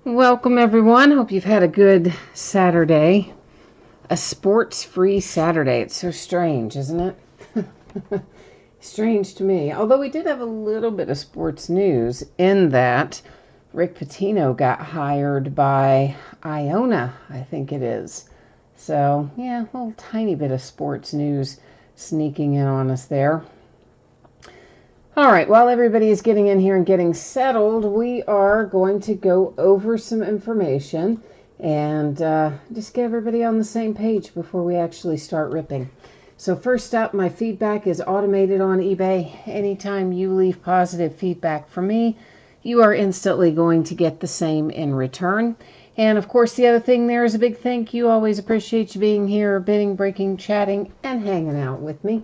Welcome, everyone. Hope you've had a good Saturday. A sports-free Saturday. It's so strange, isn't it? Strange to me. Although we did have a little bit of sports news in that Rick Pitino got hired by Iona, I think it is. So, yeah, a little tiny bit of sports news sneaking in on us there. All right, while everybody is getting in here and getting settled, we are going to go over some information and just get everybody on the same page before we actually start ripping. So first up, my feedback is automated on eBay. Anytime you leave positive feedback from me, you are instantly going to get the same in return. And of course, the other thing there is a big thank you. Always appreciate you being here, bidding, breaking, chatting, and hanging out with me.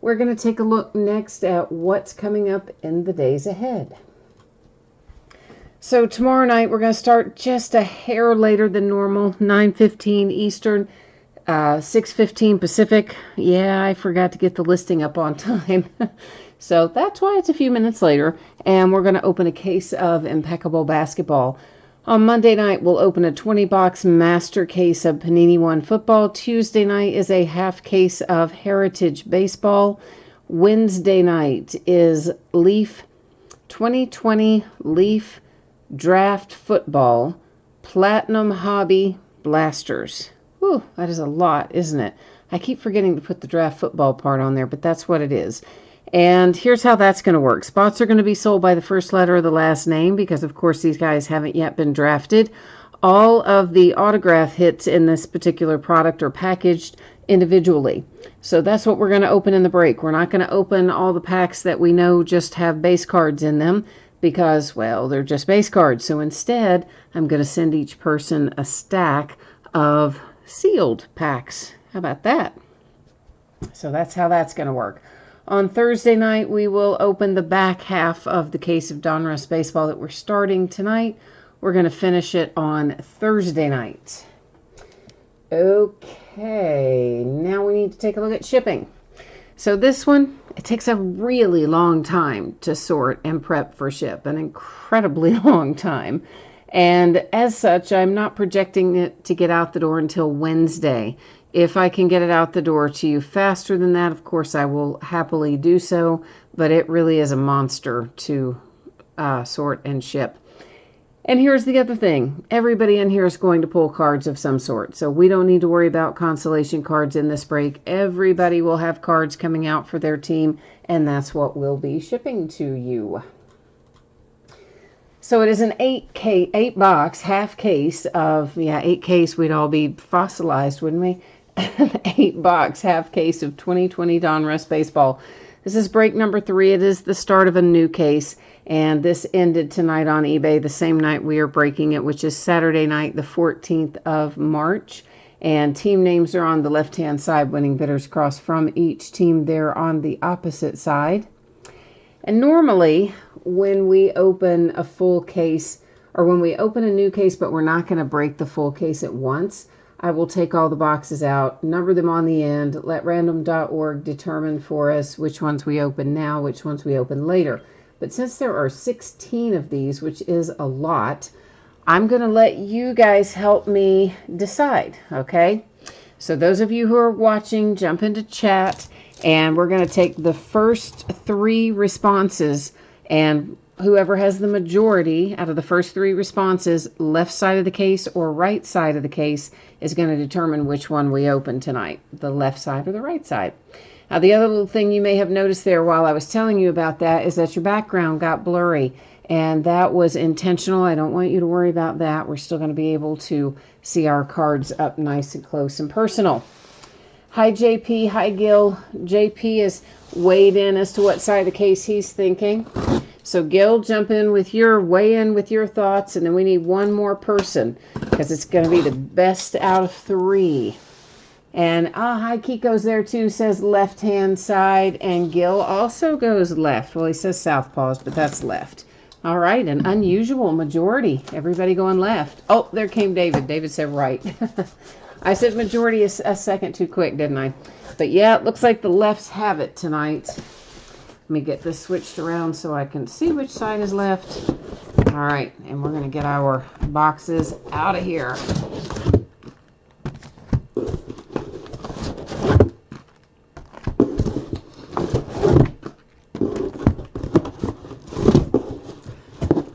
We're going to take a look next at what's coming up in the days ahead. So tomorrow night, we're going to start just a hair later than normal, 9:15 Eastern, 6:15 Pacific. Yeah, I forgot to get the listing up on time. So that's why it's a few minutes later. And we're going to open a case of Impeccable Basketball. On Monday night, we'll open a 20-box master case of Panini One Football. Tuesday night is a half case of Heritage Baseball. Wednesday night is Leaf 2020 Leaf Draft Football Platinum Hobby Blasters. Whew, that is a lot, isn't it? I keep forgetting to put the draft football part on there, but that's what it is. And here's how that's going to work. Spots are going to be sold by the first letter of the last name because, of course, these guys haven't yet been drafted. All of the autograph hits in this particular product are packaged individually. So that's what we're going to open in the break. We're not going to open all the packs that we know just have base cards in them because, well, they're just base cards. So instead, I'm going to send each person a stack of sealed packs. How about that? So that's how that's going to work. On Thursday night, we will open the back half of the case of Donruss Baseball that we're starting tonight. We're going to finish it on Thursday night. Okay, now we need to take a look at shipping. So this one, it takes a really long time to sort and prep for ship, an incredibly long time. And as such, I'm not projecting it to get out the door until Wednesday. If I can get it out the door to you faster than that, of course, I will happily do so. But it really is a monster to sort and ship. And here's the other thing. Everybody in here is going to pull cards of some sort. So we don't need to worry about consolation cards in this break. Everybody will have cards coming out for their team. And that's what we'll be shipping to you. So it is an 8-box half case of, 8 case, we'd all be fossilized, wouldn't we? An 8-box half case of 2020 Donruss Baseball. This is break number 3. It is the start of a new case, and this ended tonight on eBay the same night we are breaking it, which is Saturday night, the 14th of March. And team names are on the left-hand side, winning bidders cross from each team there on the opposite side. And normally, when we open a full case, or when we open a new case, but we're not going to break the full case at once, I will take all the boxes out, number them on the end, let random.org determine for us which ones we open now, which ones we open later. But since there are 16 of these, which is a lot, I'm going to let you guys help me decide, okay? So those of you who are watching, jump into chat, and we're going to take the first 3 responses, and whoever has the majority out of the first 3 responses, left side of the case or right side of the case, is going to determine which one we open tonight, the left side or the right side. Now, the other little thing you may have noticed there while I was telling you about that is that your background got blurry, and that was intentional. I don't want you to worry about that. We're still going to be able to see our cards up nice and close and personal. Hi, JP. Hi, Gil. JP is weighed in as to what side of the case he's thinking. So, Gil, jump in with your thoughts, and then we need one more person because it's going to be the best out of 3. And, hi, Kiko's there too, says left-hand side, and Gil also goes left. Well, he says southpaws, but that's left. All right, an unusual majority. Everybody going left. Oh, there came David. David said right. I said majority a second too quick, didn't I? But yeah, it looks like the lefts have it tonight. Let me get this switched around so I can see which side is left. All All right, and we're going to get our boxes out of here.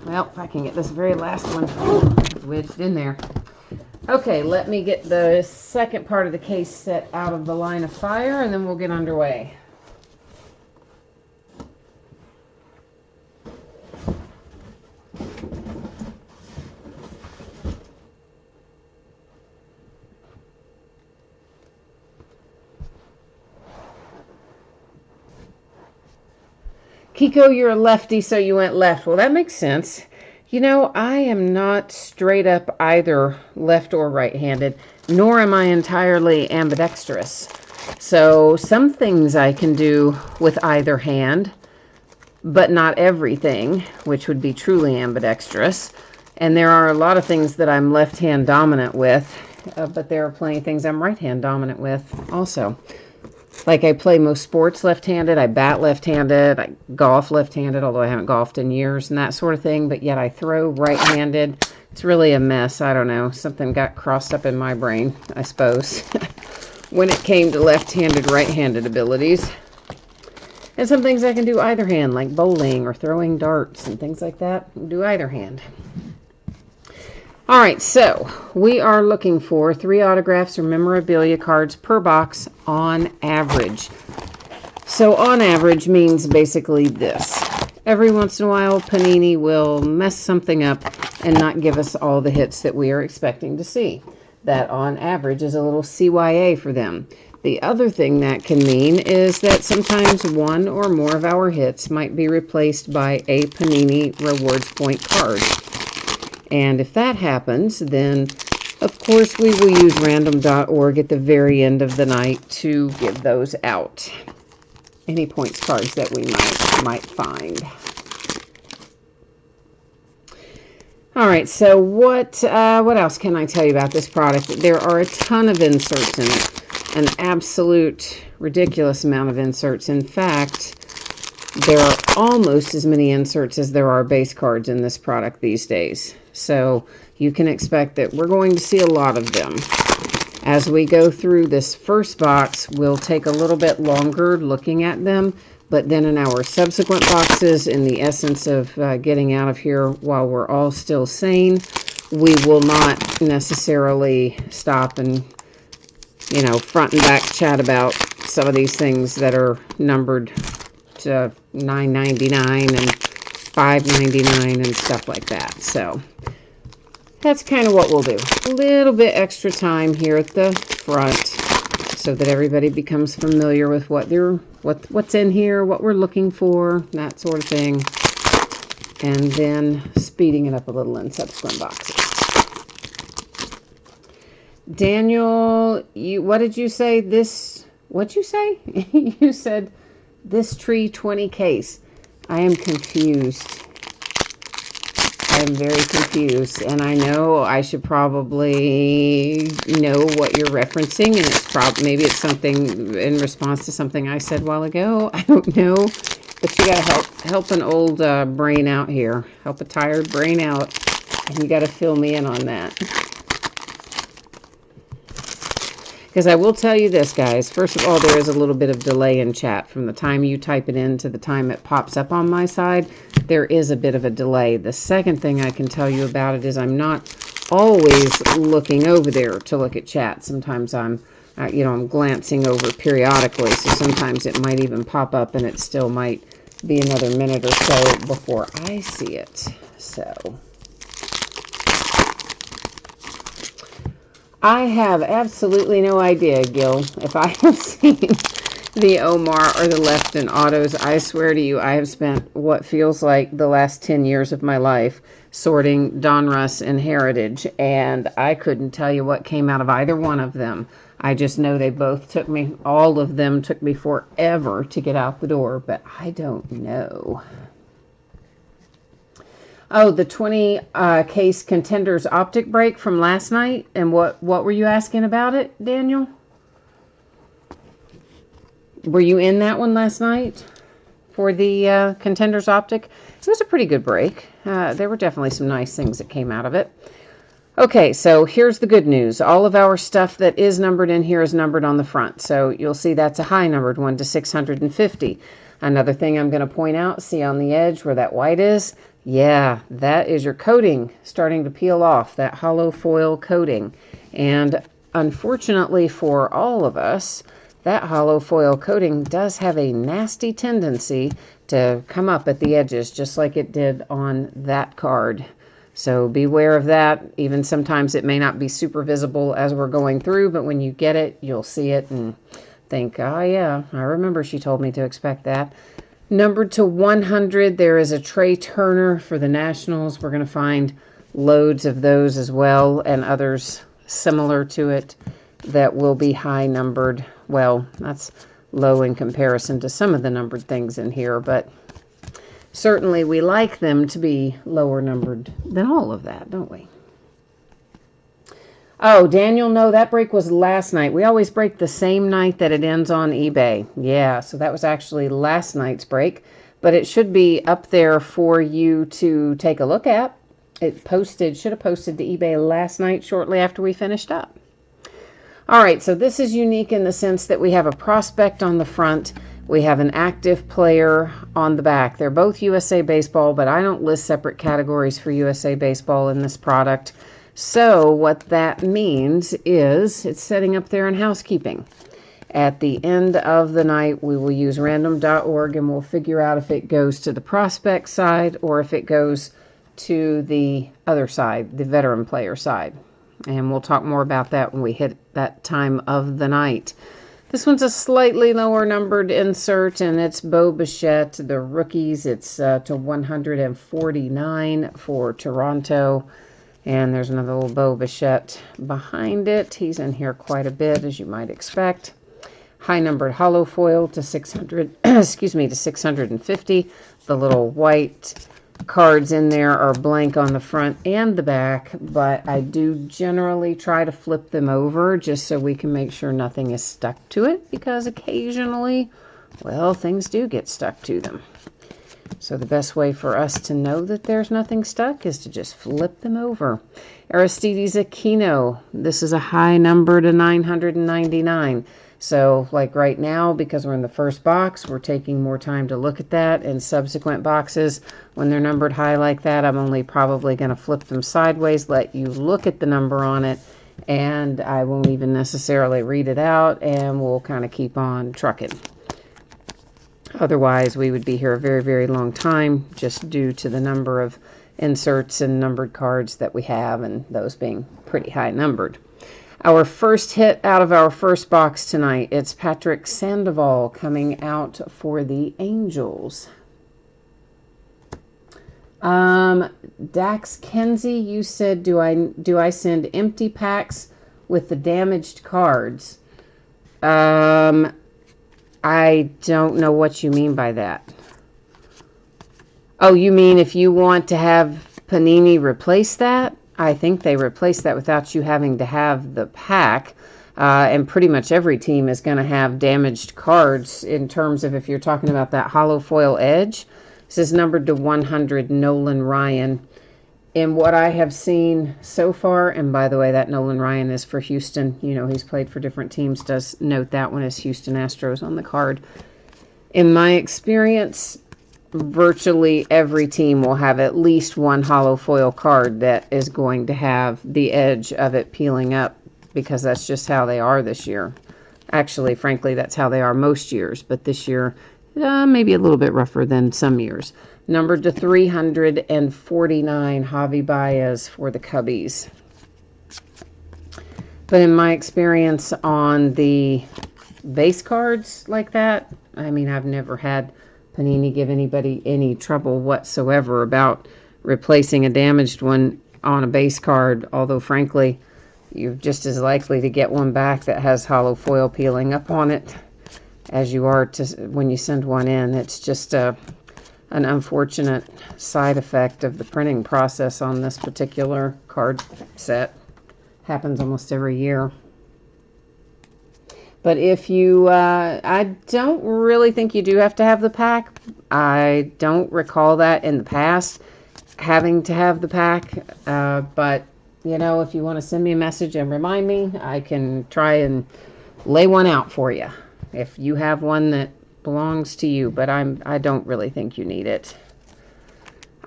Well, if I can get this very last one wedged in there. Okay, let me get the second part of the case set out of the line of fire, and then we'll get underway. Kiko, you're a lefty, so you went left. Well, that makes sense. You know, I am not straight up either left or right-handed, nor am I entirely ambidextrous. So some things I can do with either hand, but not everything, which would be truly ambidextrous. And there are a lot of things that I'm left-hand dominant with, but there are plenty of things I'm right-hand dominant with also. Like I play most sports left-handed, I bat left-handed, I golf left-handed, although I haven't golfed in years and that sort of thing, but yet I throw right-handed. It's really a mess. I don't know. Something got crossed up in my brain, I suppose, when it came to left-handed, right-handed abilities. And some things I can do either hand, like bowling or throwing darts and things like that. I'll do either hand. All right, so we are looking for 3 autographs or memorabilia cards per box on average. So on average means basically this. Every once in a while, Panini will mess something up and not give us all the hits that we are expecting to see. That on average is a little CYA for them. The other thing that can mean is that sometimes one or more of our hits might be replaced by a Panini Rewards Point card. And if that happens, then of course we will use random.org at the very end of the night to give those out. Any points cards that we might find. All right, so what else can I tell you about this product? There are a ton of inserts in it, an absolute ridiculous amount of inserts. In fact, there are almost as many inserts as there are base cards in this product these days. So you can expect that we're going to see a lot of them. As we go through this first box, we'll take a little bit longer looking at them, but then in our subsequent boxes, in the essence of getting out of here while we're all still sane, we will not necessarily stop and, you know, front and back chat about some of these things that are numbered to $9.99 and $5.99 and stuff like that. So that's kind of what we'll do. A little bit extra time here at the front so that everybody becomes familiar with what's in here, what we're looking for, that sort of thing. And then speeding it up a little in subsequent boxes. Daniel, what did you say? What'd you say? You said this tree 20 case. I am confused. I am very confused, and I know I should probably know what you're referencing, and it's maybe it's something in response to something I said a while ago. I don't know, but you gotta help an old brain out here, help a tired brain out, and you gotta fill me in on that. Because I will tell you this, guys. First of all, there is a little bit of delay in chat. From the time you type it in to the time it pops up on my side, there is a bit of a delay. The second thing I can tell you about it is I'm not always looking over there to look at chat. Sometimes I'm glancing over periodically, so sometimes it might even pop up and it still might be another minute or so before I see it. So I have absolutely no idea, Gil, if I have seen the Omar or the Lefton autos. I swear to you, I have spent what feels like the last 10 years of my life sorting Donruss and Heritage, and I couldn't tell you what came out of either one of them. I just know they both took me, all of them took me forever to get out the door, but I don't know. Oh, the 20 case Contenders optic break from last night. And what were you asking about it, Daniel? Were you in that one last night? for the Contenders Optic. It was a pretty good break. There were definitely some nice things that came out of it. Okay, so here's the good news. All of our stuff that is numbered in here is numbered on the front. So you'll see that's a high numbered 1 to 650. Another thing I'm going to point out, see on the edge where that white is? Yeah, that is your coating starting to peel off, that hollow foil coating. And unfortunately for all of us, that hollow foil coating does have a nasty tendency to come up at the edges, just like it did on that card. So beware of that. Even sometimes it may not be super visible as we're going through, but when you get it, you'll see it and think, oh yeah, I remember she told me to expect that. Numbered to 100, there is a Trey Turner for the Nationals. We're going to find loads of those as well, and others similar to it that will be high numbered. Well, that's low in comparison to some of the numbered things in here, but certainly we like them to be lower numbered than all of that, don't we? Oh, Daniel, no, that break was last night. We always break the same night that it ends on eBay. Yeah, so that was actually last night's break, but it should be up there for you to take a look at. It should have posted to eBay last night shortly after we finished up. All right, so this is unique in the sense that we have a prospect on the front. We have an active player on the back. They're both USA Baseball, but I don't list separate categories for USA Baseball in this product. So what that means is it's setting up there in housekeeping. At the end of the night, we will use random.org and we'll figure out if it goes to the prospect side or if it goes to the other side, the veteran player side. And we'll talk more about that when we hit that time of the night. This one's a slightly lower numbered insert, and it's Bo Bichette, the rookies. It's to 149 for Toronto. And there's another little Bo Bichette behind it. He's in here quite a bit, as you might expect. High numbered hollow foil to 600, to 650. The little white cards in there are blank on the front and the back, but I do generally try to flip them over just so we can make sure nothing is stuck to it, because occasionally, well, things do get stuck to them. So the best way for us to know that there's nothing stuck is to just flip them over. Aristides Aquino, this is a high number to 999. So like right now, because we're in the first box, we're taking more time to look at that. In subsequent boxes, when they're numbered high like that, I'm only probably going to flip them sideways, let you look at the number on it, and I won't even necessarily read it out, and we'll kind of keep on trucking. Otherwise, we would be here a very, very long time just due to the number of inserts and numbered cards that we have, and those being pretty high numbered. Our first hit out of our first box tonight, it's Patrick Sandoval coming out for the Angels. Dax Kenzie, you said, do I send empty packs with the damaged cards? I don't know what you mean by that. Oh, you mean if you want to have Panini replace that? I think they replace that without you having to have the pack. And pretty much every team is going to have damaged cards in terms of if you're talking about that hollow foil edge. This is numbered to 100, Nolan Ryan. In what I have seen so far, and by the way, that Nolan Ryan is for Houston. You know, he's played for different teams. Does note that one is Houston Astros on the card. In my experience, virtually every team will have at least one hollow foil card that is going to have the edge of it peeling up, because that's just how they are this year. Actually, frankly, that's how they are most years, but this year, maybe a little bit rougher than some years. Numbered to 349, Javi Baez for the Cubbies. But in my experience on the base cards like that, I mean, I've never had Panini give anybody any trouble whatsoever about replacing a damaged one on a base card, although frankly, you're just as likely to get one back that has hollow foil peeling up on it as you are to when you send one in. It's just an unfortunate side effect of the printing process on this particular card set. Happens almost every year. But if you, I don't really think you do have to have the pack. I don't recall that in the past, having to have the pack. But, you know, if you want to send me a message and remind me, I can try and lay one out for you if you have one that belongs to you. But I don't really think you need it.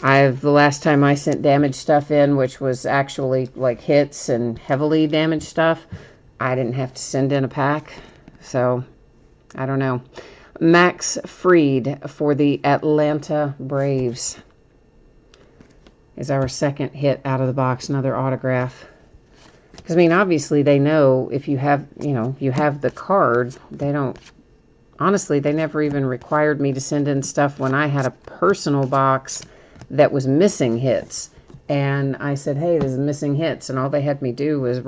The last time I sent damaged stuff in, which was actually like hits and heavily damaged stuff, I didn't have to send in a pack. So, I don't know. Max Fried for the Atlanta Braves is our second hit out of the box, another autograph. Because, I mean, obviously they know if you have, you know, you have the card, they don't, honestly, they never even required me to send in stuff when I had a personal box that was missing hits. And I said, hey, this is missing hits. And all they had me do was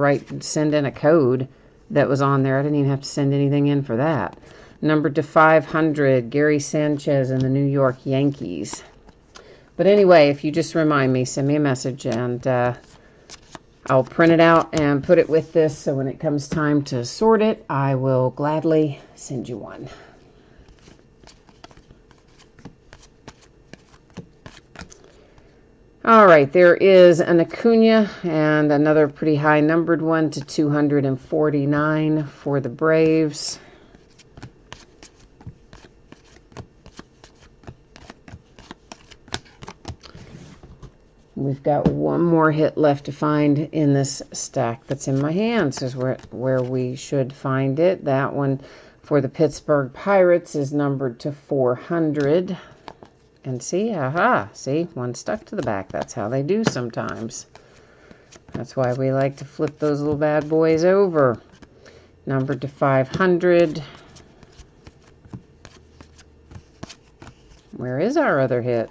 send in a code that was on there. I didn't even have to send anything in for that. Numbered to 500, Gary Sanchez and the New York Yankees. But anyway, if you just remind me, send me a message, and I'll print it out and put it with this. So when it comes time to sort it, I will gladly send you one. All right, there is an Acuna and another pretty high numbered one to 249 for the Braves. We've got one more hit left to find in this stack that's in my hands. This is where we should find it. That one for the Pittsburgh Pirates is numbered to 400. And see, see, one stuck to the back. That's how they do sometimes. That's why we like to flip those little bad boys over. Numbered to 500. Where is our other hit?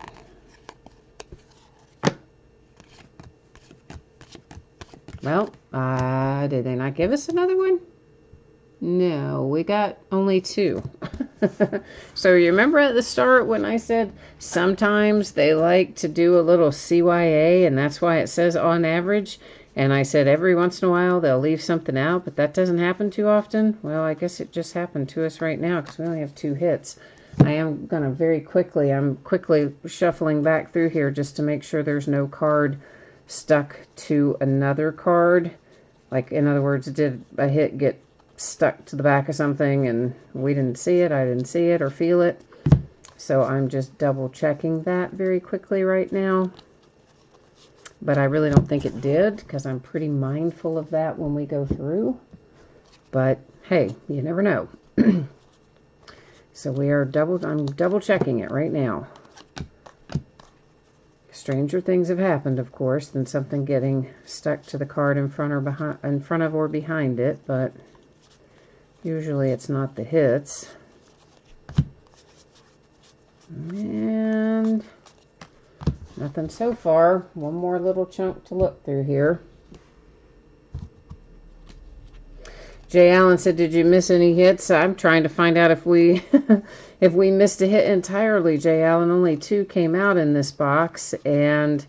Well, did they not give us another one? No, we got only two. So you remember at the start when I said sometimes they like to do a little CYA, and that's why it says on average? And I said every once in a while they'll leave something out, but that doesn't happen too often. Well, I guess it just happened to us right now because we only have two hits. I'm quickly shuffling back through here just to make sure there's no card stuck to another card. Like, in other words, did a hit get stuck to the back of something and we didn't see it, I didn't see it or feel it? So I'm just double checking that very quickly right now. But I really don't think it did because I'm pretty mindful of that when we go through. But hey, you never know. So I'm double checking it right now. Stranger things have happened, of course, than something getting stuck to the card in front of or behind it, but usually it's not the hits. And nothing so far. One more little chunk to look through here. Jay Allen said, did you miss any hits? I'm trying to find out if we if we missed a hit entirely, Jay Allen. Only two came out in this box, and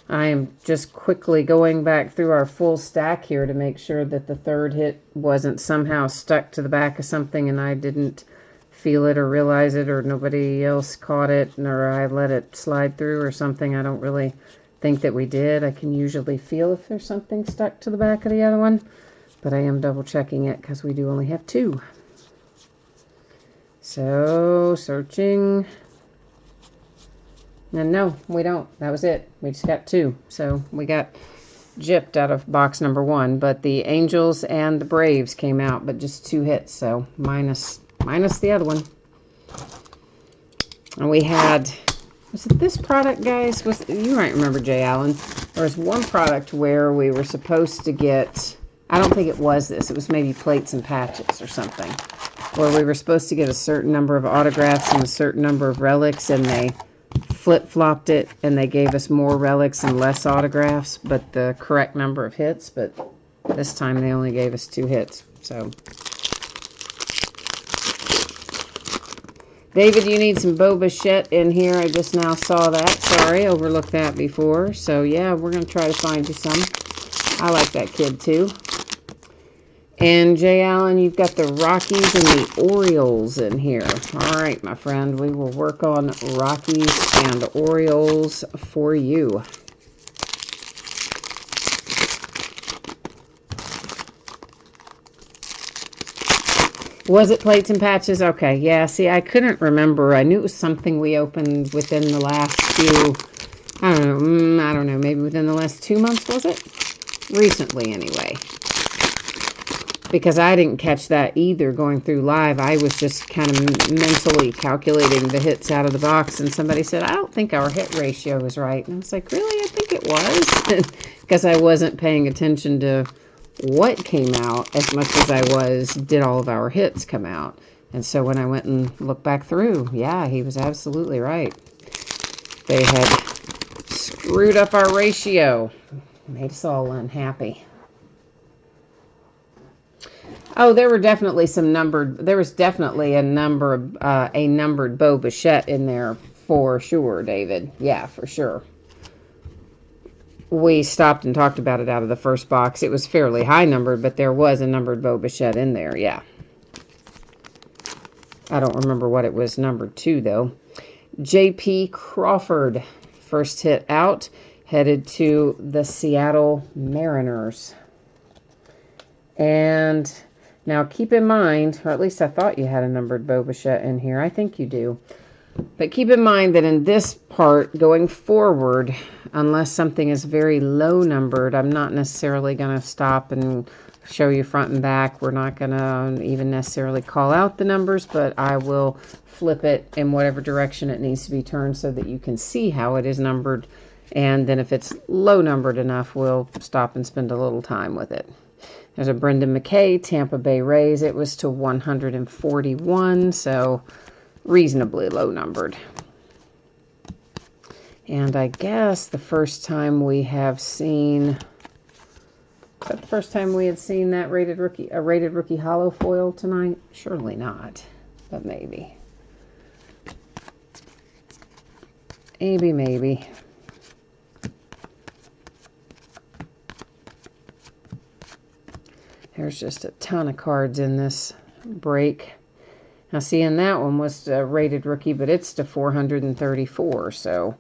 I'm just quickly going back through our full stack here to make sure that the third hit wasn't somehow stuck to the back of something and I didn't feel it or realize it, or nobody else caught it, or I let it slide through or something. I don't really think that we did. I can usually feel if there's something stuck to the back of the other one. But I am double checking it because we do only have two. So, searching. And no, we don't. That was it. We just got two. So, we got gypped out of box number one. But the Angels and the Braves came out, but just two hits. So, minus the other one. And we had, was it this product, guys? You might remember, Jay Allen. There was one product where we were supposed to get, I don't think it was this. It was maybe plates and patches or something, where we were supposed to get a certain number of autographs and a certain number of relics, and they flip-flopped it, and they gave us more relics and less autographs, but the correct number of hits. But this time they only gave us two hits. So, David, you need some Bo Bichette in here. I just now saw that. Sorry, overlooked that before. So, yeah, we're going to try to find you some. I like that kid, too. And Jay Allen, you've got the Rockies and the Orioles in here. All right, my friend, we will work on Rockies and Orioles for you. Was it plates and patches? Okay, yeah, see, I couldn't remember. I knew it was something we opened within the last few, I don't know, maybe within the last 2 months, was it? Recently, anyway. Because I didn't catch that either going through live. I was just kind of mentally calculating the hits out of the box, and somebody said, I don't think our hit ratio is right. And I was like, really? I think it was. Because I wasn't paying attention to what came out as much as I did all of our hits come out. And so when I went and looked back through, yeah, he was absolutely right. They had screwed up our ratio. Made us all unhappy. Oh, there were definitely there was definitely a numbered Bo Bichette in there for sure, David. Yeah, for sure. We stopped and talked about it out of the first box. It was fairly high numbered, but there was a numbered Bo Bichette in there, yeah. I don't remember what it was numbered to, though. J.P. Crawford, first hit out, headed to the Seattle Mariners. And now keep in mind, or at least I thought you had a numbered Bo Bichette in here. I think you do. But keep in mind that in this part, going forward, unless something is very low numbered, I'm not necessarily going to stop and show you front and back. We're not going to even necessarily call out the numbers, but I will flip it in whatever direction it needs to be turned so that you can see how it is numbered. And then if it's low numbered enough, we'll stop and spend a little time with it. There's a Brendan McKay, Tampa Bay Rays. It was to 141, so reasonably low numbered. And I guess the first time we have seen, is that the first time we had seen that rated rookie hollow foil tonight? Surely not, but maybe. Maybe. There's just a ton of cards in this break. Now, seeing that one was a rated rookie, but it's to 434, so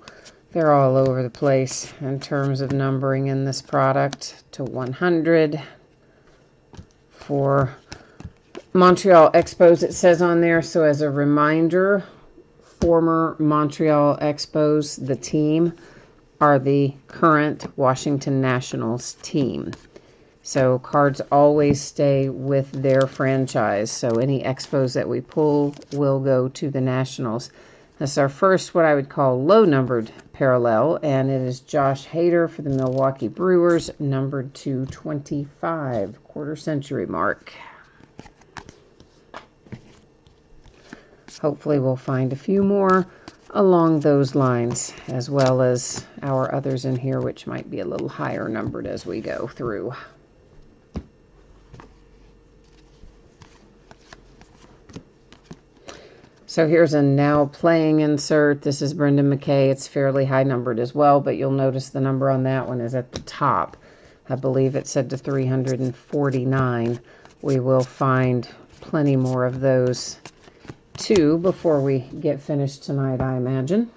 they're all over the place in terms of numbering in this product. To 100 for Montreal Expos, it says on there. So as a reminder, former Montreal Expos, the team, are the current Washington Nationals team. So cards always stay with their franchise. So any Expos that we pull will go to the Nationals. This is our first, what I would call low-numbered parallel, and it is Josh Hader for the Milwaukee Brewers, numbered to 25, quarter-century mark. Hopefully we'll find a few more along those lines, as well as our others in here, which might be a little higher numbered as we go through. So here's a now playing insert. This is Brendan McKay. It's fairly high numbered as well, but you'll notice the number on that one is at the top. I believe it said to 349. We will find plenty more of those too before we get finished tonight, I imagine.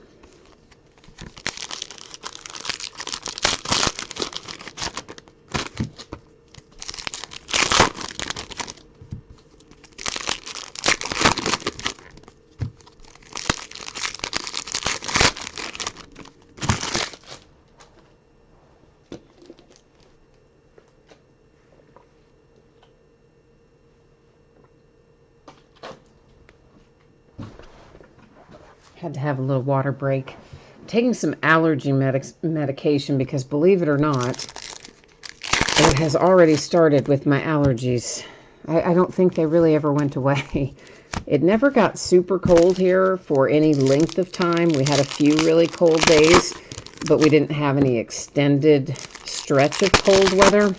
Had to have a little water break. I'm taking some allergy medication because, believe it or not, it has already started with my allergies. I don't think they really ever went away. It never got super cold here for any length of time. We had a few really cold days, but we didn't have any extended stretch of cold weather.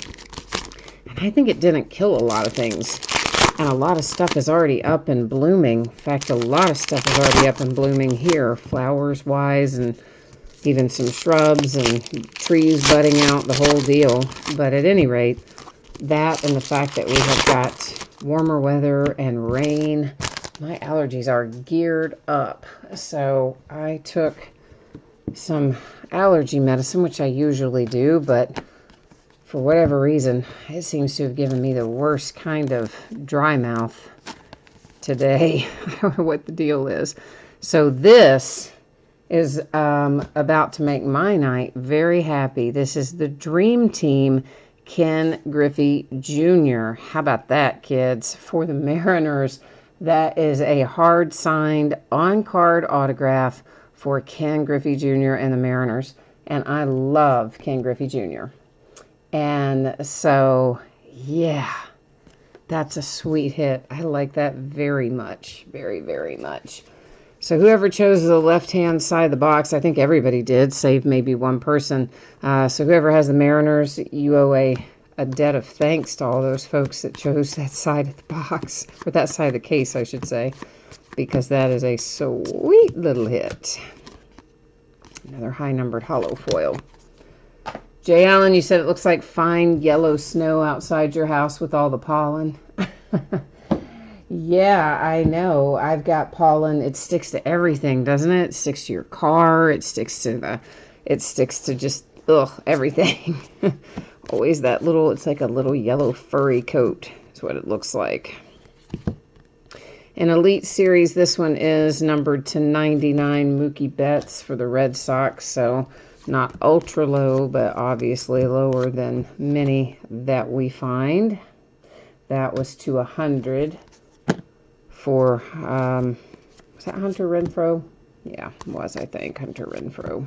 And I think it didn't kill a lot of things. And a lot of stuff is already up and blooming. In fact, a lot of stuff is already up and blooming here, flowers-wise, and even some shrubs and trees budding out, the whole deal. But at any rate, that and the fact that we have got warmer weather and rain, my allergies are geared up. So I took some allergy medicine, which I usually do, but for whatever reason, it seems to have given me the worst kind of dry mouth today. I don't know what the deal is. So this is about to make my night very happy. This is the Dream Team Ken Griffey Jr. How about that, kids? For the Mariners, that is a hard-signed, on-card autograph for Ken Griffey Jr. and the Mariners. And I love Ken Griffey Jr. And so, yeah, that's a sweet hit. I like that very much. Very, very much. So whoever chose the left-hand side of the box, I think everybody did, save maybe one person. So whoever has the Mariners, you owe a debt of thanks to all those folks that chose that side of the box, or that side of the case, I should say, because that is a sweet little hit. Another high-numbered hollow foil. Jay Allen, you said it looks like fine yellow snow outside your house with all the pollen. Yeah, I know. I've got pollen. It sticks to everything, doesn't it? It sticks to your car. It sticks to just, everything. Always that little, it's like a little yellow furry coat is what it looks like. In Elite Series, this one is numbered to 99, Mookie Betts for the Red Sox. So not ultra low, but obviously lower than many that we find. That was to 100. For, was that Hunter Renfroe? Yeah, it was, I think, Hunter Renfroe.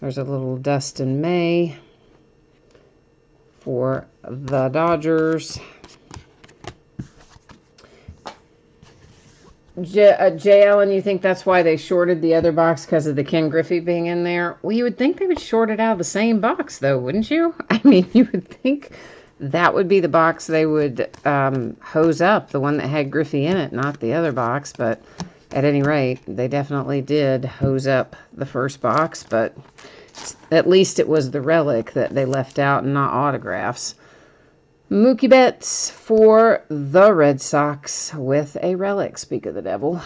There's a little Dustin May for the Dodgers. Jay Allen, you think that's why they shorted the other box because of the Ken Griffey being in there? Well, you would think they would short it out of the same box, though, wouldn't you? I mean, you would think that would be the box they would hose up, the one that had Griffey in it, not the other box. But at any rate, they definitely did hose up the first box. But at least it was the relic that they left out and not autographs. Mookie Betts for the Red Sox with a relic. Speak of the devil.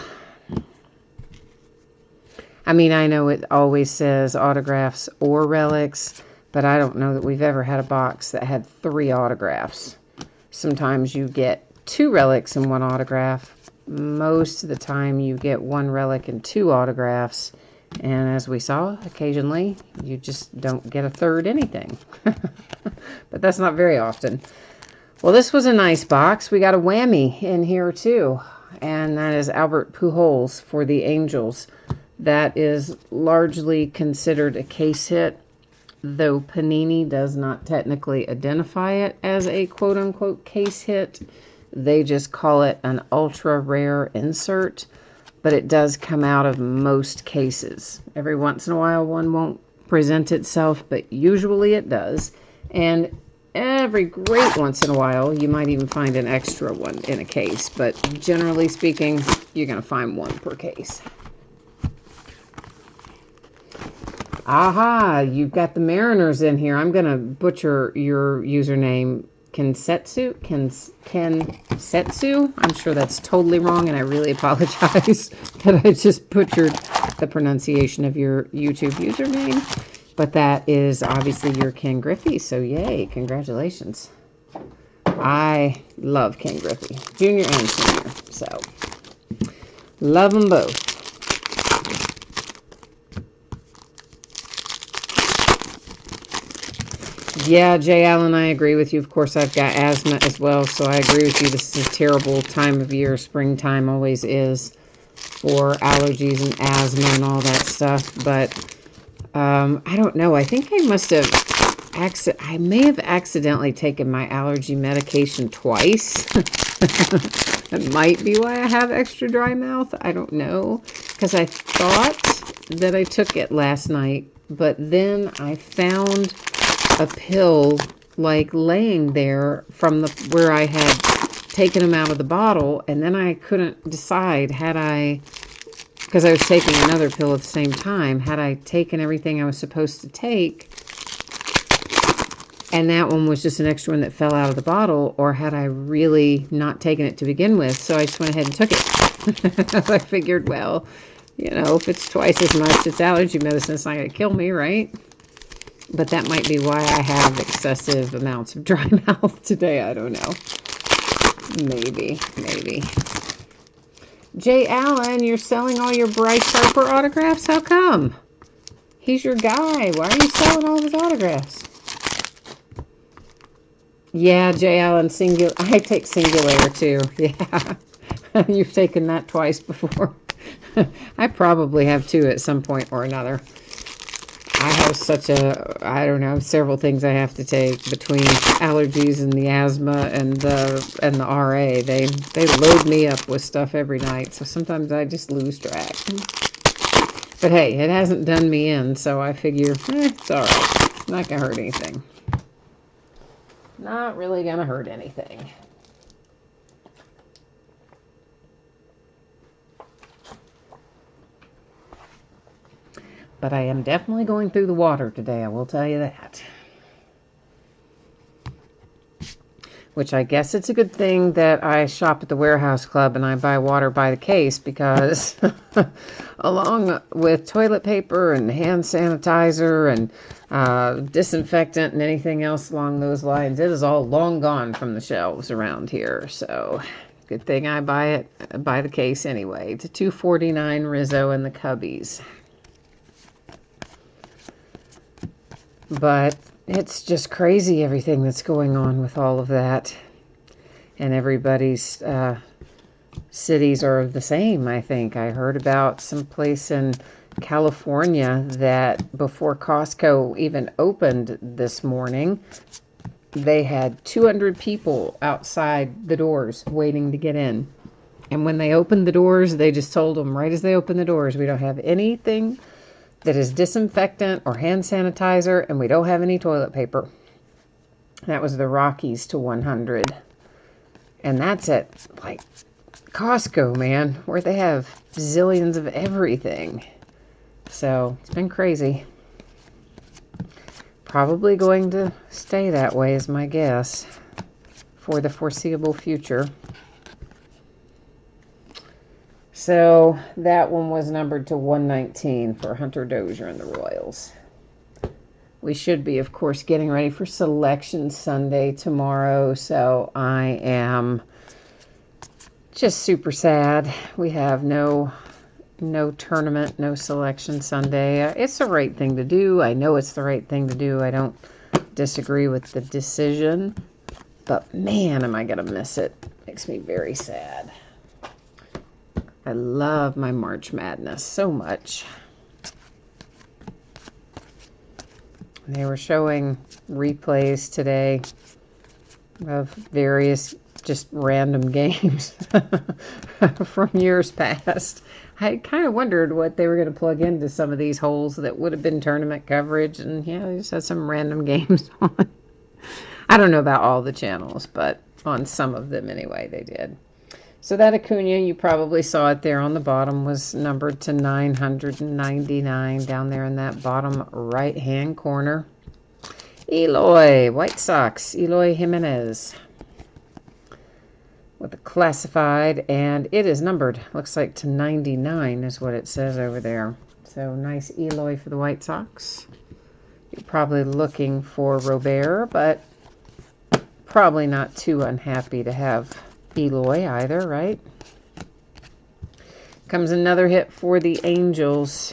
I mean, I know it always says autographs or relics, but I don't know that we've ever had a box that had 3 autographs. Sometimes you get 2 relics and 1 autograph. Most of the time you get 1 relic and 2 autographs. And as we saw, occasionally you just don't get a third anything. But that's not very often. Well, this was a nice box. We got a whammy in here too. And that is Albert Pujols for the Angels. That is largely considered a case hit, though Panini does not technically identify it as a quote-unquote case hit. They just call it an ultra-rare insert, but it does come out of most cases. Every once in a while, one won't present itself, but usually it does. And every great once in a while, you might even find an extra one in a case, but generally speaking, you're going to find 1 per case. Aha, you've got the Mariners in here. I'm going to butcher your username, Kensetsu? Kensetsu? I'm sure that's totally wrong, and I really apologize that I just butchered the pronunciation of your YouTube username. But that is obviously your Ken Griffey, so yay, congratulations. I love Ken Griffey, junior and senior, so love them both. Yeah, Jay Allen, I agree with you. Of course, I've got asthma as well, so I agree with you. This is a terrible time of year. Springtime always is for allergies and asthma and all that stuff. But I don't know. I think I must have I may have accidentally taken my allergy medication twice. That might be why I have extra dry mouth. I don't know. Because I thought that I took it last night, but then I found a pill like laying there from where I had taken them out of the bottle, and then I couldn't decide because I was taking another pill at the same time, had I taken everything I was supposed to take And that one was just an extra one that fell out of the bottle, or had I really not taken it to begin with? So I just went ahead and took it. I figured, well, you know, if it's twice as much, it's allergy medicine. It's not going to kill me, right? But that might be why I have excessive amounts of dry mouth today. I don't know. Maybe. Jay Allen, you're selling all your Bryce Harper autographs? How come? He's your guy. Why are you selling all of his autographs? Yeah, Jay Allen, singular. I take singular too. Yeah. You've taken that twice before. I probably have too at some point or another. I have such a, I don't know, several things I have to take between allergies and the asthma and the RA. They load me up with stuff every night, so sometimes I just lose track. But hey, it hasn't done me in, so I figure, it's all right. It's not going to hurt anything. Not really going to hurt anything. But I am definitely going through the water today, I will tell you that. Which I guess it's a good thing that I shop at the Warehouse Club and I buy water by the case, because along with toilet paper and hand sanitizer and disinfectant and anything else along those lines, it is all long gone from the shelves around here. So good thing I buy it by the case anyway. It's $2.49 Rizzo in the Cubbies. But it's just crazy, everything that's going on with all of that. And everybody's cities are the same, I think. I heard about some place in California that before Costco even opened this morning, they had 200 people outside the doors waiting to get in. And when they opened the doors, they just told them right as they opened the doors, we don't have anything that is disinfectant or hand sanitizer, and we don't have any toilet paper. That was the Rockies to 100. And that's at, like, Costco, man, where they have zillions of everything. So, it's been crazy. Probably going to stay that way is my guess for the foreseeable future. So that one was numbered to 119 for Hunter Dozier and the Royals. We should be, of course, getting ready for Selection Sunday tomorrow. So I am just super sad. We have no tournament, no Selection Sunday. It's the right thing to do. I know it's the right thing to do. I don't disagree with the decision. But man, am I going to miss it. Makes me very sad. I love my March Madness so much. They were showing replays today of various just random games from years past. I kind of wondered what they were going to plug into some of these holes that would have been tournament coverage, and yeah, they just had some random games on. I don't know about all the channels, but on some of them anyway, they did. So that Acuna, you probably saw it there on the bottom, was numbered to 999 down there in that bottom right-hand corner. Eloy, White Sox, Eloy Jimenez with a classified, and it is numbered, looks like to 99 is what it says over there. So nice Eloy for the White Sox. You're probably looking for Robert, but probably not too unhappy to have Eloy either, right? Comes another hit for the Angels.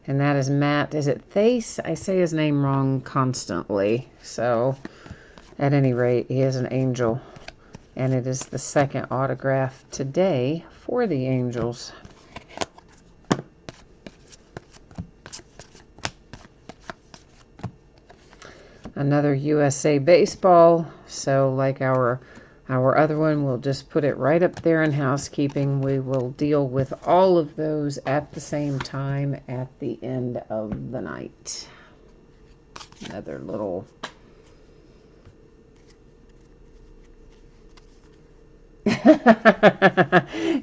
And that is Matt. Is it Thace? I say his name wrong constantly. So, at any rate, he is an Angel. And it is the second autograph today for the Angels. Another USA Baseball. So, like our other one, we'll just put it right up there in housekeeping. We will deal with all of those at the same time at the end of the night. Another little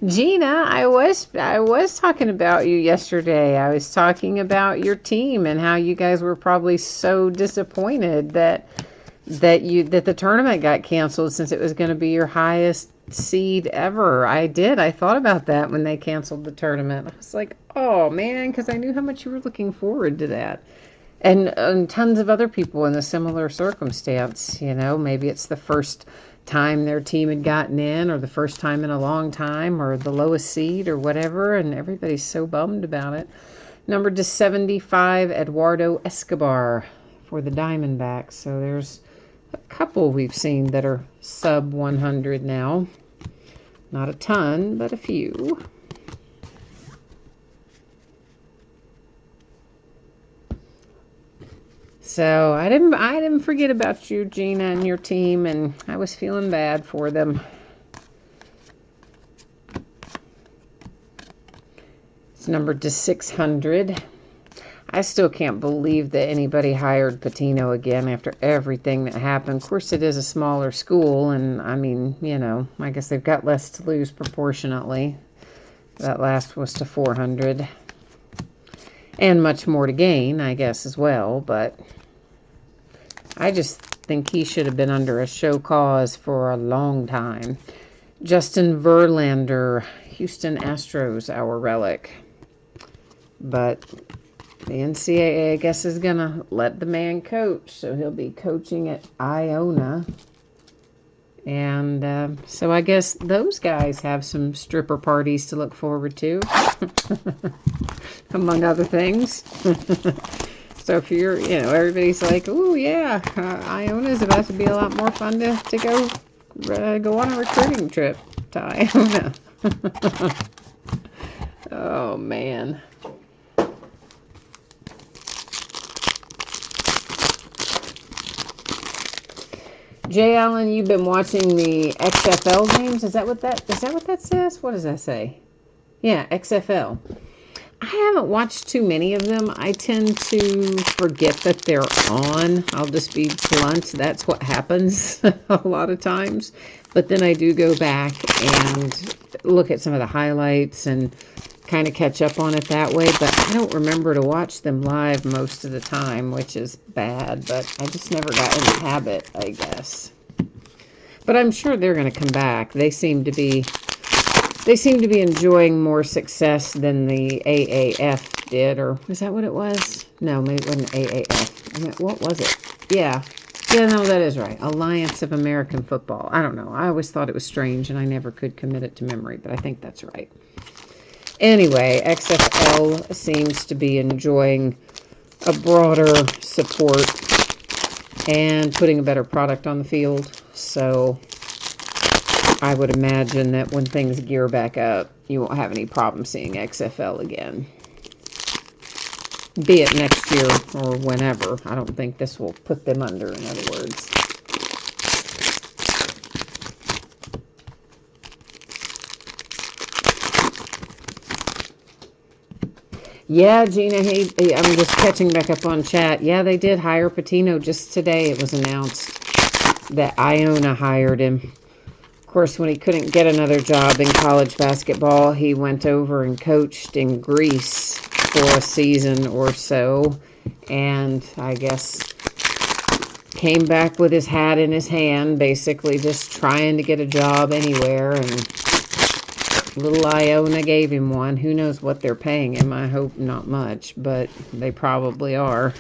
Gina, I was talking about you yesterday. I was talking about your team and how you guys were probably so disappointed that the tournament got canceled since it was going to be your highest seed ever. I thought about that when they canceled the tournament. I was like, oh man, because I knew how much you were looking forward to that. And tons of other people in a similar circumstance. Maybe it's the first time their team had gotten in, or the first time in a long time, or the lowest seed, or whatever, and everybody's so bummed about it. Number to 75, Eduardo Escobar for the Diamondbacks. So there's a couple we've seen that are sub 100 now. Not a ton, but a few. So I didn't forget about you, Gina, and your team, and I was feeling bad for them. It's numbered to 600. I still can't believe that anybody hired Patino again after everything that happened. Of course, it is a smaller school, and I mean, I guess they've got less to lose proportionately. That last was to 400. And much more to gain, I guess, as well, but I just think he should have been under a show cause for a long time. Justin Verlander, Houston Astros, our relic. But the NCAA, I guess, is going to let the man coach, so he'll be coaching at Iona. And so I guess those guys have some stripper parties to look forward to, among other things. So if you're, everybody's like, oh yeah, Iona's about to be a lot more fun to go on a recruiting trip to Iona. Oh man. Jay Allen, you've been watching the XFL games. Is that what that says? What does that say? Yeah, XFL. I haven't watched too many of them. I tend to forget that they're on. I'll just be blunt. That's what happens a lot of times. But then I do go back and look at some of the highlights and kind of catch up on it that way. But I don't remember to watch them live most of the time, which is bad. But I just never got in the habit, I guess. But I'm sure they're going to come back. They seem to be enjoying more success than the AAF did, or was that what it was? No, maybe it wasn't AAF. I mean, what was it? Yeah, no, that is right. Alliance of American Football. I don't know. I always thought it was strange, and I never could commit it to memory, but I think that's right. Anyway, XFL seems to be enjoying a broader support and putting a better product on the field, so I would imagine that when things gear back up, you won't have any problem seeing XFL again. Be it next year or whenever. I don't think this will put them under, in other words. Yeah, Gina, hey, I'm just catching back up on chat. Yeah, they did hire Patino just today. It was announced that Iona hired him. Of course, when he couldn't get another job in college basketball, he went over and coached in Greece for a season or so, and I guess came back with his hat in his hand, basically just trying to get a job anywhere, and little Iona gave him one. Who knows what they're paying him? I hope not much, but they probably are.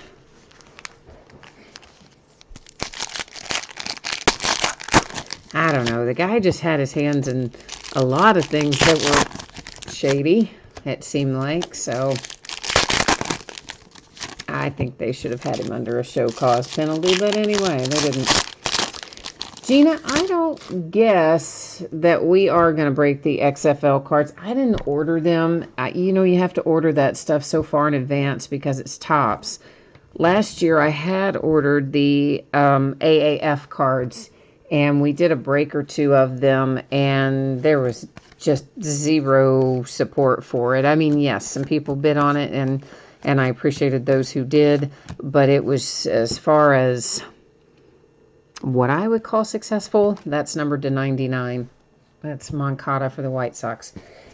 I don't know. The guy just had his hands in a lot of things that were shady, it seemed like. So I think they should have had him under a show cause penalty. But anyway, they didn't. Gina, I don't guess that we are going to break the XFL cards. I didn't order them. You have to order that stuff so far in advance because it's tops. Last year, I had ordered the AAF cards, and we did a break or two of them, and there was just zero support for it. I mean, yes, some people bid on it, and I appreciated those who did, but it was, as far as what I would call successful, that's numbered to 99. That's Moncada for the White Sox.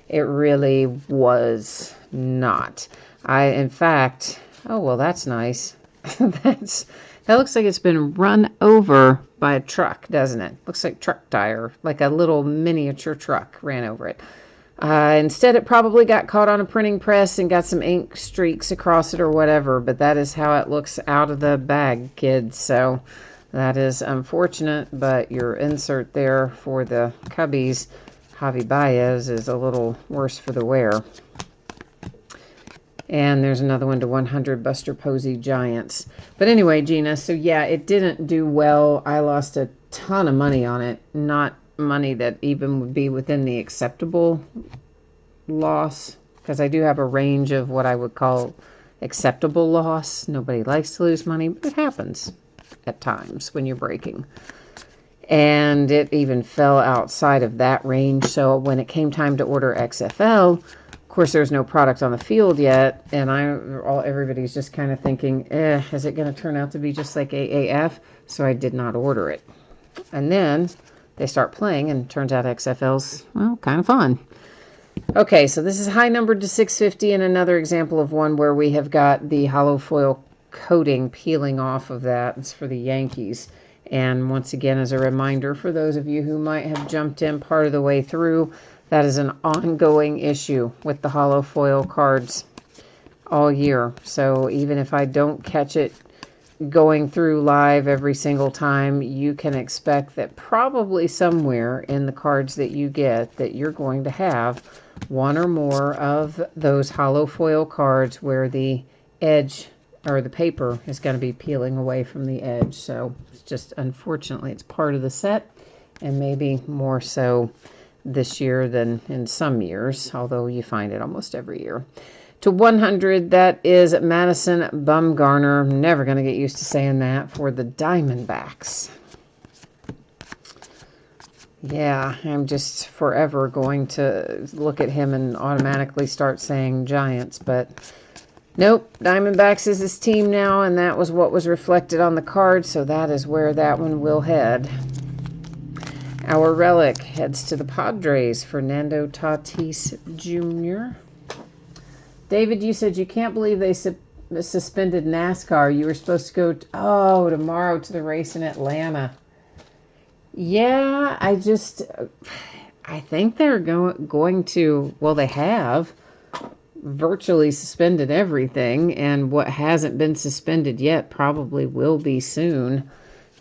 It really was not. In fact, oh, well, that's nice. That looks like it's been run over by a truck, doesn't it? Looks like truck tire, like a little miniature truck ran over it. Instead, it probably got caught on a printing press and got some ink streaks across it or whatever, but that is how it looks out of the bag, kids. So that is unfortunate, but your insert there for the Cubbies, Javi Baez, is a little worse for the wear. And there's another one to 100, Buster Posey, Giants. But anyway, Gina, so yeah, it didn't do well. I lost a ton of money on it. Not money that even would be within the acceptable loss, because I do have a range of what I would call acceptable loss. Nobody likes to lose money, but it happens at times when you're breaking. And it even fell outside of that range. So when it came time to order XFL, of course, there's no product on the field yet, and everybody's just kind of thinking, is it going to turn out to be just like AAF? So I did not order it. And then they start playing, and it turns out XFL's, well, kind of fun. Okay, so this is high numbered to 650, and another example of one where we have got the hollow foil coating peeling off of that. It's for the Yankees. And once again, as a reminder for those of you who might have jumped in part of the way through, that is an ongoing issue with the hollow foil cards all year. So even if I don't catch it going through live every single time, you can expect that probably somewhere in the cards that you get that you're going to have one or more of those hollow foil cards where the edge or the paper is going to be peeling away from the edge. So it's just, unfortunately, it's part of the set, and maybe more so this year than in some years, although you find it almost every year. To 100, that is Madison Bumgarner. I'm never going to get used to saying that, for the Diamondbacks. Yeah, I'm just forever going to look at him and automatically start saying Giants, but nope, Diamondbacks is his team now, and that was what was reflected on the card, so that is where that one will head. Our relic heads to the Padres, Fernando Tatis Jr. David, you said you can't believe they suspended NASCAR. You were supposed to go, tomorrow to the race in Atlanta. Yeah, I think they're going to, well, they have virtually suspended everything, and what hasn't been suspended yet probably will be soon.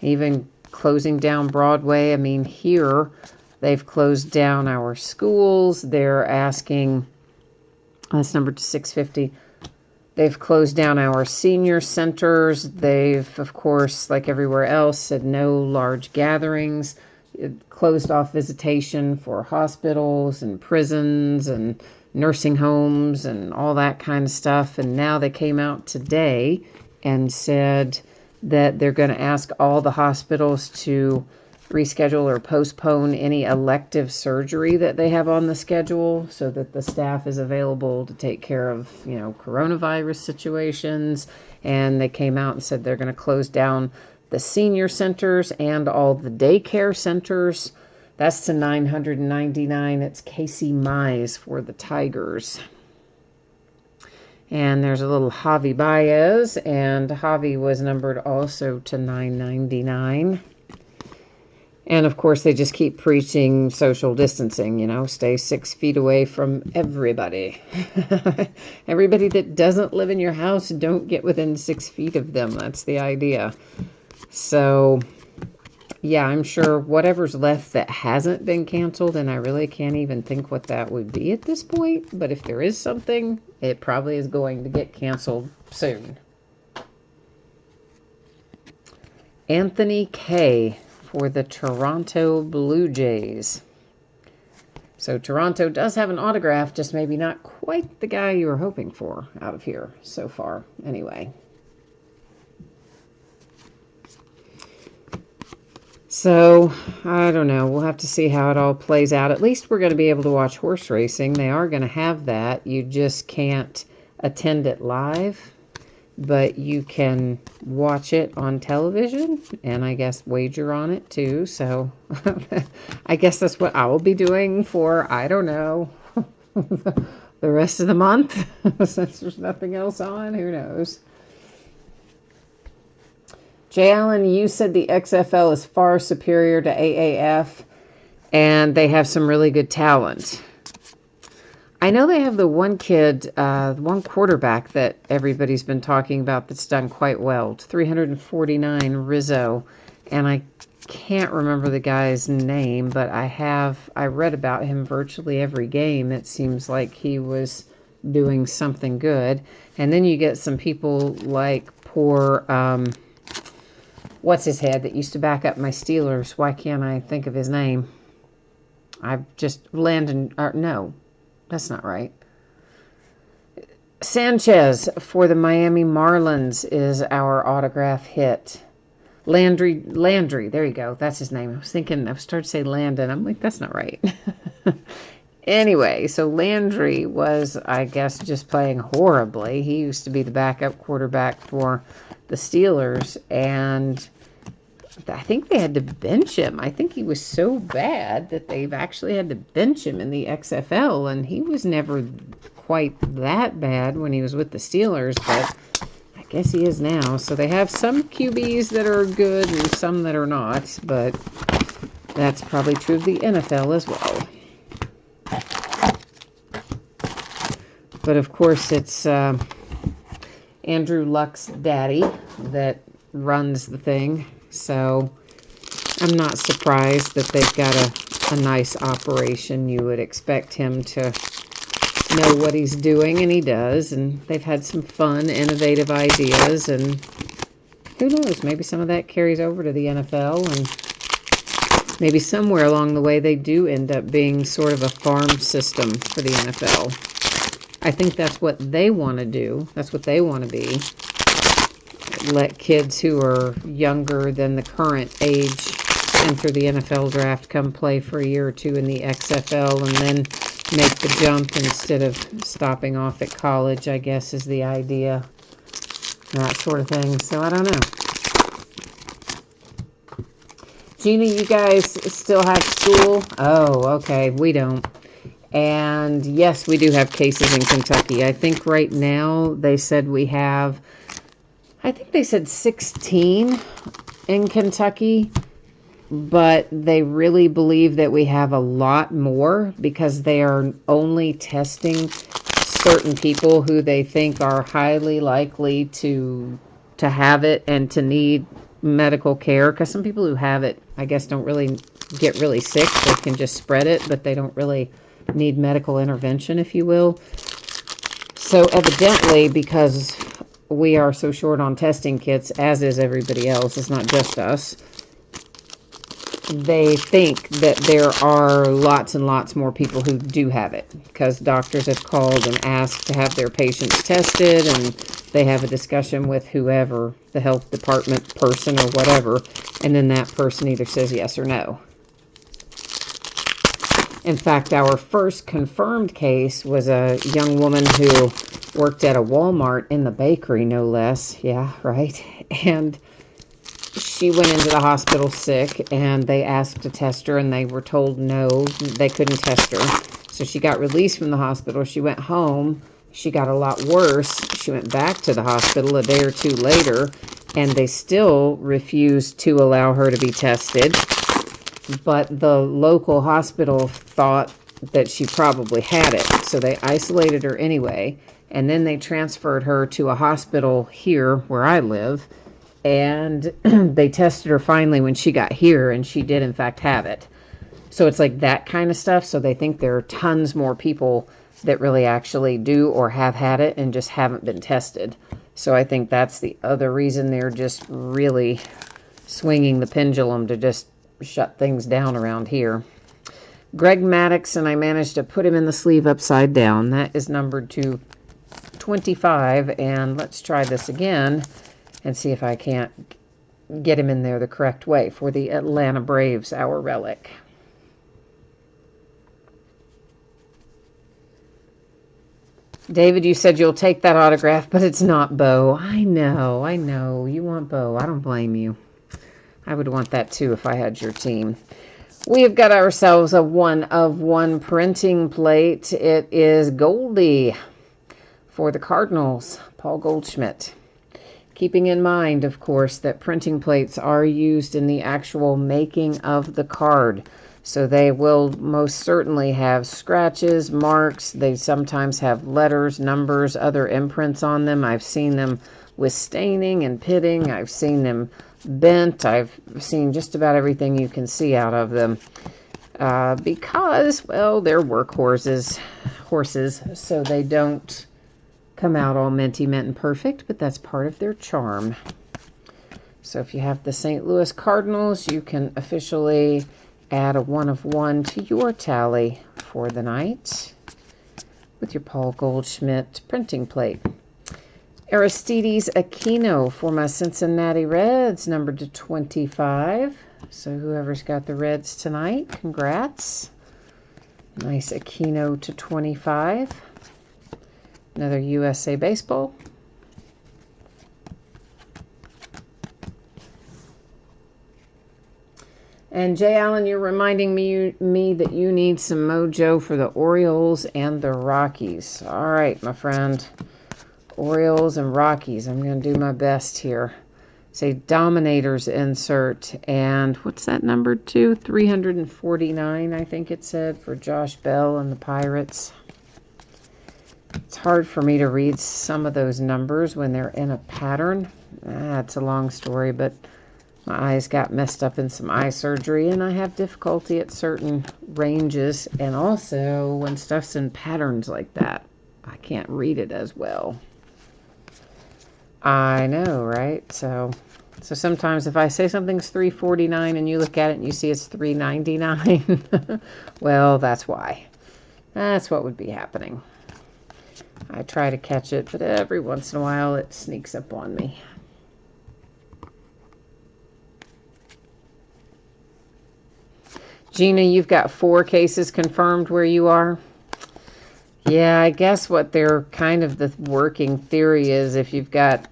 Even closing down Broadway. I mean, here they've closed down our schools. They're asking, that's number 650. They've closed down our senior centers. They've, of course, like everywhere else, said no large gatherings. It closed off visitation for hospitals and prisons and nursing homes and all that kind of stuff. And now they came out today and said that they're going to ask all the hospitals to reschedule or postpone any elective surgery that they have on the schedule so that the staff is available to take care of, coronavirus situations. And they came out and said they're going to close down the senior centers and all the daycare centers. That's to 999. It's Casey Mize for the Tigers. And there's a little Javi Baez, and Javi was numbered also to 999. And, of course, they just keep preaching social distancing, stay 6 feet away from everybody. Everybody that doesn't live in your house, don't get within 6 feet of them. That's the idea. So, yeah, I'm sure whatever's left that hasn't been canceled, and I really can't even think what that would be at this point, but if there is something, it probably is going to get canceled soon. Anthony K. for the Toronto Blue Jays. So Toronto does have an autograph, just maybe not quite the guy you were hoping for out of here so far. Anyway. So, I don't know. We'll have to see how it all plays out. At least we're going to be able to watch horse racing. They are going to have that. You just can't attend it live. but you can watch it on television and I guess wager on it too. So I guess that's what I will be doing for, I don't know, the rest of the month. Since there's nothing else on, who knows? Jay Allen, you said the XFL is far superior to AAF and they have some really good talent. I know they have the one kid, one quarterback that everybody's been talking about that's done quite well. 349 Rizzo. And I can't remember the guy's name, but I read about him virtually every game. It seems like he was doing something good. And then you get some people like poor, what's his head that used to back up my Steelers? Why can't I think of his name? No. That's not right. Sanchez for the Miami Marlins is our autograph hit. Landry, there you go. That's his name. I was starting to say Landon. I'm like, that's not right. Anyway, so Landry was, I guess, just playing horribly. He used to be the backup quarterback for the Steelers, and I think they had to bench him. I think he was so bad that they've actually had to bench him in the XFL, and he was never quite that bad when he was with the Steelers, but I guess he is now. So they have some QBs that are good and some that are not, but that's probably true of the NFL as well. But of course, it's Andrew Luck's daddy that runs the thing. So I'm not surprised that they've got a nice operation. You would expect him to know what he's doing, and he does. And they've had some fun, innovative ideas. And who knows, maybe some of that carries over to the NFL. And maybe somewhere along the way they do end up being sort of a farm system for the NFL. I think that's what they want to do. That's what they want to be. Let kids who are younger than the current age enter the NFL draft, come play for a year or two in the XFL, and then make the jump instead of stopping off at college, I guess, is the idea. That sort of thing. So I don't know. Gina, you guys still have school? Oh, okay. We don't. And yes, we do have cases in Kentucky. I think right now they said we have, I think they said 16 in Kentucky, but they really believe that we have a lot more because they are only testing certain people who they think are highly likely to have it and to need medical care. Because some people who have it, I guess, don't really get really sick. They can just spread it, but they don't really need medical intervention, if you will. So evidently, because we are so short on testing kits, as is everybody else, it's not just us, they think that there are lots and lots more people who do have it, because doctors have called and asked to have their patients tested, and they have a discussion with whoever, the health department person or whatever, and then that person either says yes or no. In fact, our first confirmed case was a young woman who worked at a Walmart in the bakery, no less. Yeah, right. And she went into the hospital sick, and they asked to test her, and they were told no, they couldn't test her. So she got released from the hospital. She went home. She got a lot worse. She went back to the hospital a day or two later, and they still refused to allow her to be tested. But the local hospital thought that she probably had it, so they isolated her anyway, and then they transferred her to a hospital here where I live, and they tested her finally when she got here, and she did in fact have it. So it's like that kind of stuff. So they think there are tons more people that really actually do or have had it and just haven't been tested. So I think that's the other reason they're just really swinging the pendulum to just shut things down around here. Greg Maddox, and I managed to put him in the sleeve upside down. That is numbered to 25, and let's try this again and see if I can't get him in there the correct way for the Atlanta Braves, our relic. David, you said you'll take that autograph, but it's not Bo. I know. You want Bo. I don't blame you. I would want that too if I had your team. We have got ourselves a 1-of-1 printing plate. It is Goldie for the Cardinals, Paul Goldschmidt. Keeping in mind, of course, that printing plates are used in the actual making of the card. So they will most certainly have scratches, marks. They sometimes have letters, numbers, other imprints on them. I've seen them with staining and pitting. I've seen them bent. I've seen just about everything you can see out of them. Because, well, they're workhorses, so they don't come out all minty mint and perfect, but that's part of their charm. So if you have the St. Louis Cardinals, you can officially add a 1-of-1 to your tally for the night with your Paul Goldschmidt printing plate. Aristides Aquino for my Cincinnati Reds, numbered to 25. So whoever's got the Reds tonight, congrats. Nice Aquino to 25. Another USA Baseball. And Jay Allen, you're reminding me that you need some mojo for the Orioles and the Rockies. All right, my friend. Orioles and Rockies. I'm going to do my best here. Say Dominators insert. And what's that number to? 349, I think it said, for Josh Bell and the Pirates. It's hard for me to read some of those numbers when they're in a pattern. It's a long story, but my eyes got messed up in some eye surgery, and I have difficulty at certain ranges. And also, when stuff's in patterns like that, I can't read it as well. I know, right? So sometimes if I say something's 349 and you look at it and you see it's 399, well, that's why. That's what would be happening. I try to catch it, but every once in a while it sneaks up on me. Gina, you've got 4 cases confirmed where you are. Yeah, I guess what they're kind of the working theory is if you've got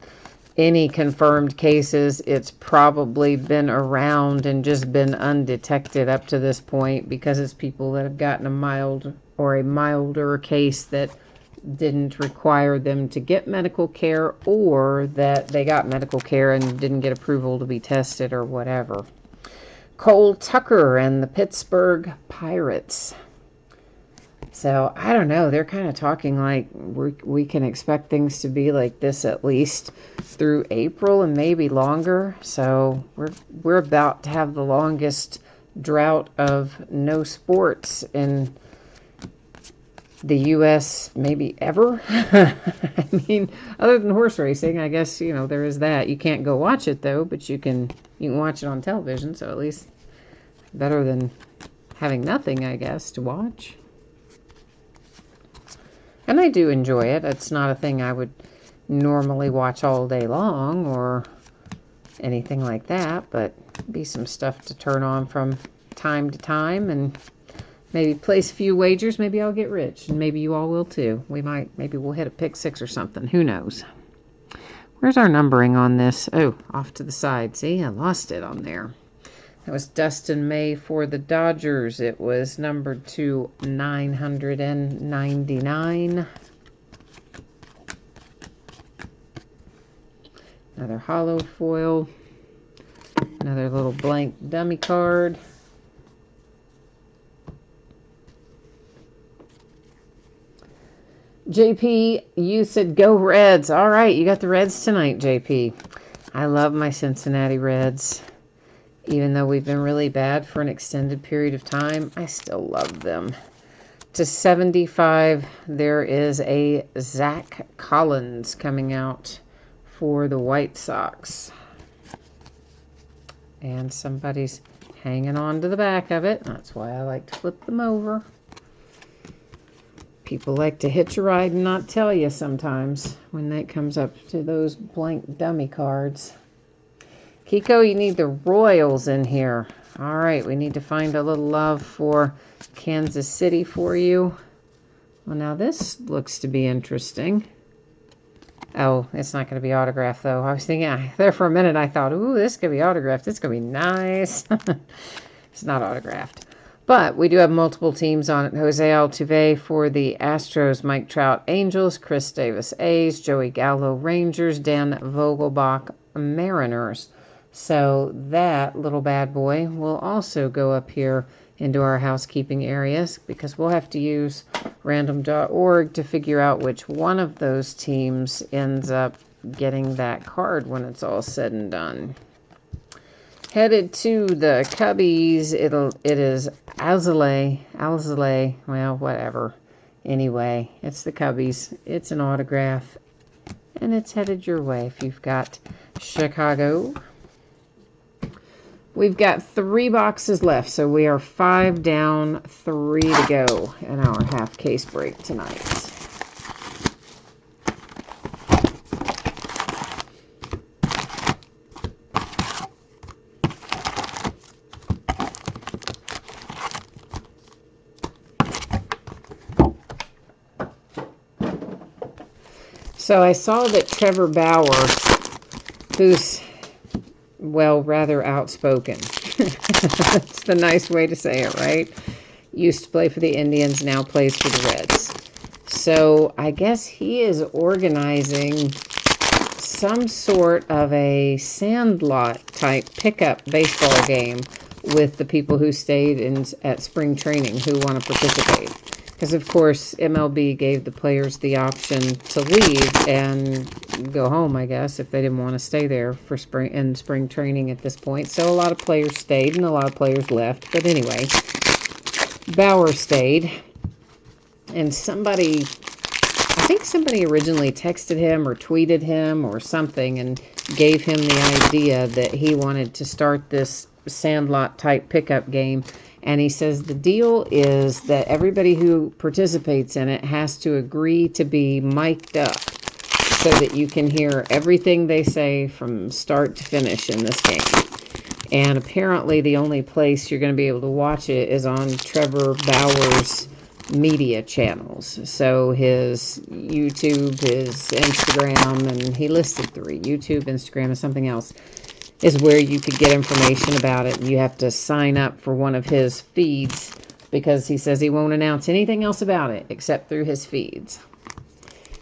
any confirmed cases, it's probably been around and just been undetected up to this point because it's people that have gotten a mild or a milder case that didn't require them to get medical care, or that they got medical care and didn't get approval to be tested or whatever. Cole Tucker and the Pittsburgh Pirates. So, I don't know. They're kind of talking like we can expect things to be like this at least through April and maybe longer. So, we're about to have the longest drought of no sports in the U.S. maybe ever. I mean, other than horse racing, I guess, there is that. You can't go watch it, though, but you can watch it on television, so at least better than having nothing, I guess, to watch. And I do enjoy it. It's not a thing I would normally watch all day long or anything like that, but be some stuff to turn on from time to time and maybe place a few wagers. Maybe I'll get rich, and maybe you all will too. Maybe we'll hit a pick 6 or something. Who knows? Where's our numbering on this? Oh, off to the side. See, I lost it on there. That was Dustin May for the Dodgers. It was numbered to 999. Another hollow foil. Another little blank dummy card. JP, you said go Reds. All right, you got the Reds tonight, JP. I love my Cincinnati Reds. Even though we've been really bad for an extended period of time, I still love them. To 75, there is a Zach Collins coming out for the White Sox. And somebody's hanging on to the back of it. That's why I like to flip them over. People like to hitch a ride and not tell you sometimes when that comes up to those blank dummy cards. Kiko, you need the Royals in here. All right, we need to find a little love for Kansas City for you. Well, now this looks to be interesting. Oh, it's not going to be autographed, though. I was thinking, there for a minute, I thought, ooh, this could be autographed. It's going to be nice. It's not autographed. But we do have multiple teams on it. Jose Altuve for the Astros, Mike Trout, Angels, Chris Davis, A's, Joey Gallo, Rangers, Dan Vogelbach, Mariners. So that little bad boy will also go up here into our housekeeping areas because we'll have to use random.org to figure out which one of those teams ends up getting that card when it's all said and done. Headed to the Cubbies, it is Alzolay, well, whatever. Anyway, it's the Cubbies. It's an autograph, and it's headed your way if you've got Chicago. We've got 3 boxes left, so we are 5 down, 3 to go in our half case break tonight. So I saw that Trevor Bauer, who's, well, rather outspoken. It's the nice way to say it, right? Used to play for the Indians, now plays for the Reds. So I guess he is organizing some sort of a sandlot type pickup baseball game with the people who stayed at spring training who want to participate. Because, of course, MLB gave the players the option to leave and go home, I guess, if they didn't want to stay there for spring training at this point. So a lot of players stayed and a lot of players left. But anyway, Bauer stayed. And I think somebody originally texted him or tweeted him or something and gave him the idea that he wanted to start this sandlot type pickup game. And he says the deal is that everybody who participates in it has to agree to be mic'd up so that you can hear everything they say from start to finish in this game. And apparently the only place you're going to be able to watch it is on Trevor Bauer's media channels. So his YouTube, his Instagram, and he listed 3. YouTube, Instagram, and something else is where you could get information about it. You have to sign up for one of his feeds because he says he won't announce anything else about it except through his feeds.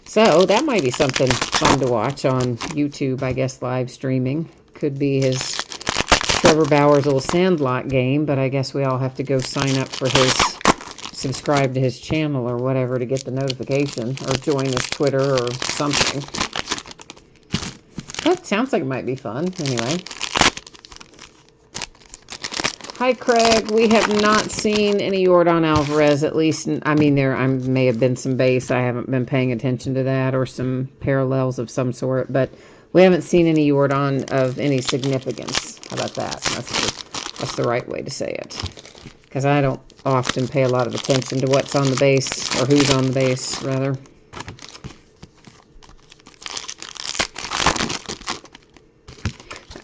So that might be something fun to watch on YouTube, I guess, live streaming. Could be his Trevor Bauer's little sandlot game, but I guess we all have to go sign up for subscribe to his channel or whatever to get the notification or join his Twitter or something. That sounds like it might be fun. Anyway. Hi, Craig. We have not seen any Yordan Alvarez, at least. I mean, there may have been some base. I haven't been paying attention to that or some parallels of some sort. But we haven't seen any Yordan of any significance. How about that? That's the right way to say it. Because I don't often pay a lot of attention to what's on the base, or who's on the base, rather.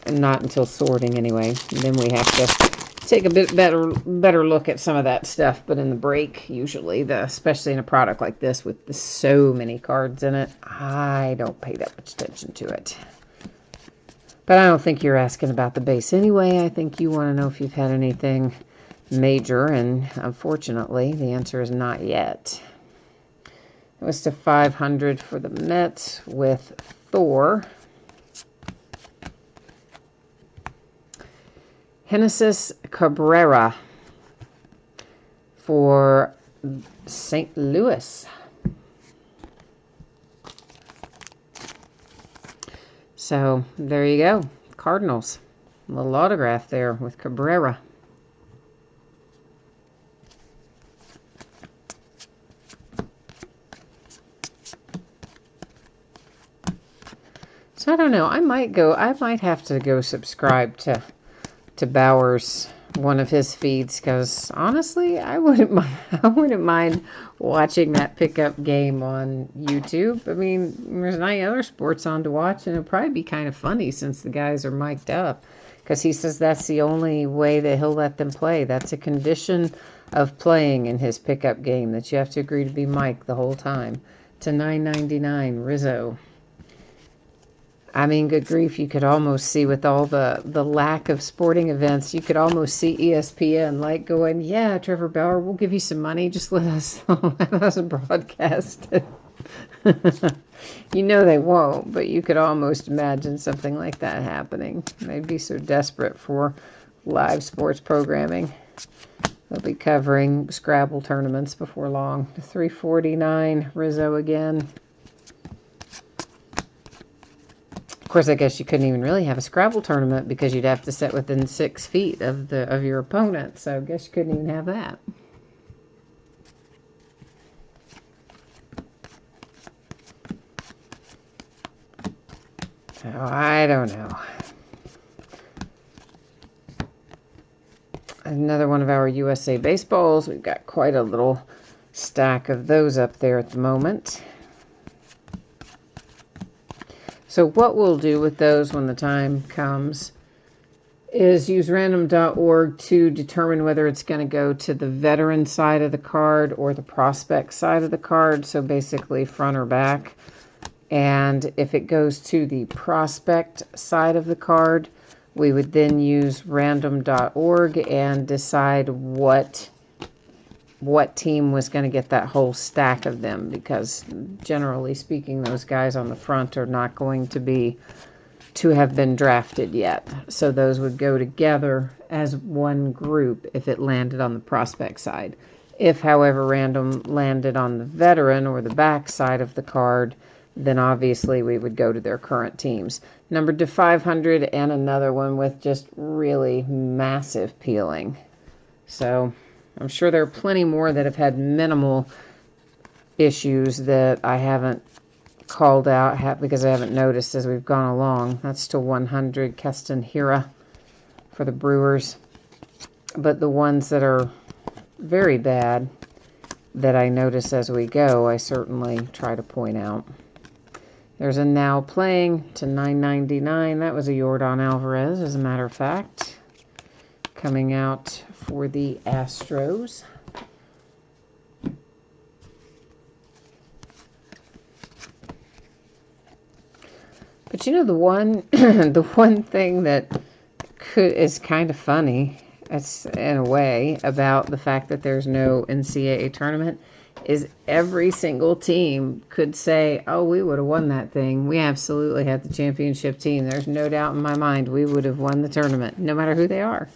Not until sorting, anyway. And then we have to take a bit better look at some of that stuff. But in the break, usually, especially in a product like this with so many cards in it, I don't pay that much attention to it. But I don't think you're asking about the base anyway. I think you want to know if you've had anything major, and unfortunately, the answer is not yet. It was to 500 for the Mets with Thor. Genesis Cabrera for St. Louis. So, there you go. Cardinals. A little autograph there with Cabrera. So, I don't know. I might have to go subscribe to Bauer's, one of his feeds, because honestly, I wouldn't mind watching that pickup game on YouTube. I mean, there's 9 other sports on to watch, and it'll probably be kind of funny since the guys are mic'd up, because he says that's the only way that he'll let them play. That's a condition of playing in his pickup game that you have to agree to be Mike the whole time. To $9.99, Rizzo. I mean, good grief, you could almost see with all the lack of sporting events, you could almost see ESPN like going, yeah, Trevor Bauer, we'll give you some money. Just let us broadcast it. You know they won't, but you could almost imagine something like that happening. They'd be so desperate for live sports programming. They'll be covering Scrabble tournaments before long. $3.49, Rizzo again. Of course, I guess you couldn't even really have a Scrabble tournament because you'd have to sit within 6 feet of your opponent. So I guess you couldn't even have that. So I don't know. Another one of our USA baseballs. We've got quite a little stack of those up there at the moment. So what we'll do with those when the time comes is use random.org to determine whether it's going to go to the veteran side of the card or the prospect side of the card. So basically front or back. And if it goes to the prospect side of the card, we would then use random.org and decide what team was going to get that whole stack of them, because generally speaking, those guys on the front are not going to have been drafted yet. So those would go together as one group if it landed on the prospect side. If, however, random landed on the veteran or the back side of the card, then obviously we would go to their current teams. Numbered to 500, and another one with just really massive peeling. So I'm sure there are plenty more that have had minimal issues that I haven't called out because I haven't noticed as we've gone along. That's to 100, Keston Hira for the Brewers. But the ones that are very bad that I notice as we go, I certainly try to point out. There's a now playing to $9.99. That was a Yordan Alvarez, as a matter of fact, coming out for the Astros. But you know, the one thing that is kind of funny, it's in a way, about the fact that there's no NCAA tournament is every single team could say, oh, we would have won that thing. We absolutely had the championship team. There's no doubt in my mind we would have won the tournament, no matter who they are.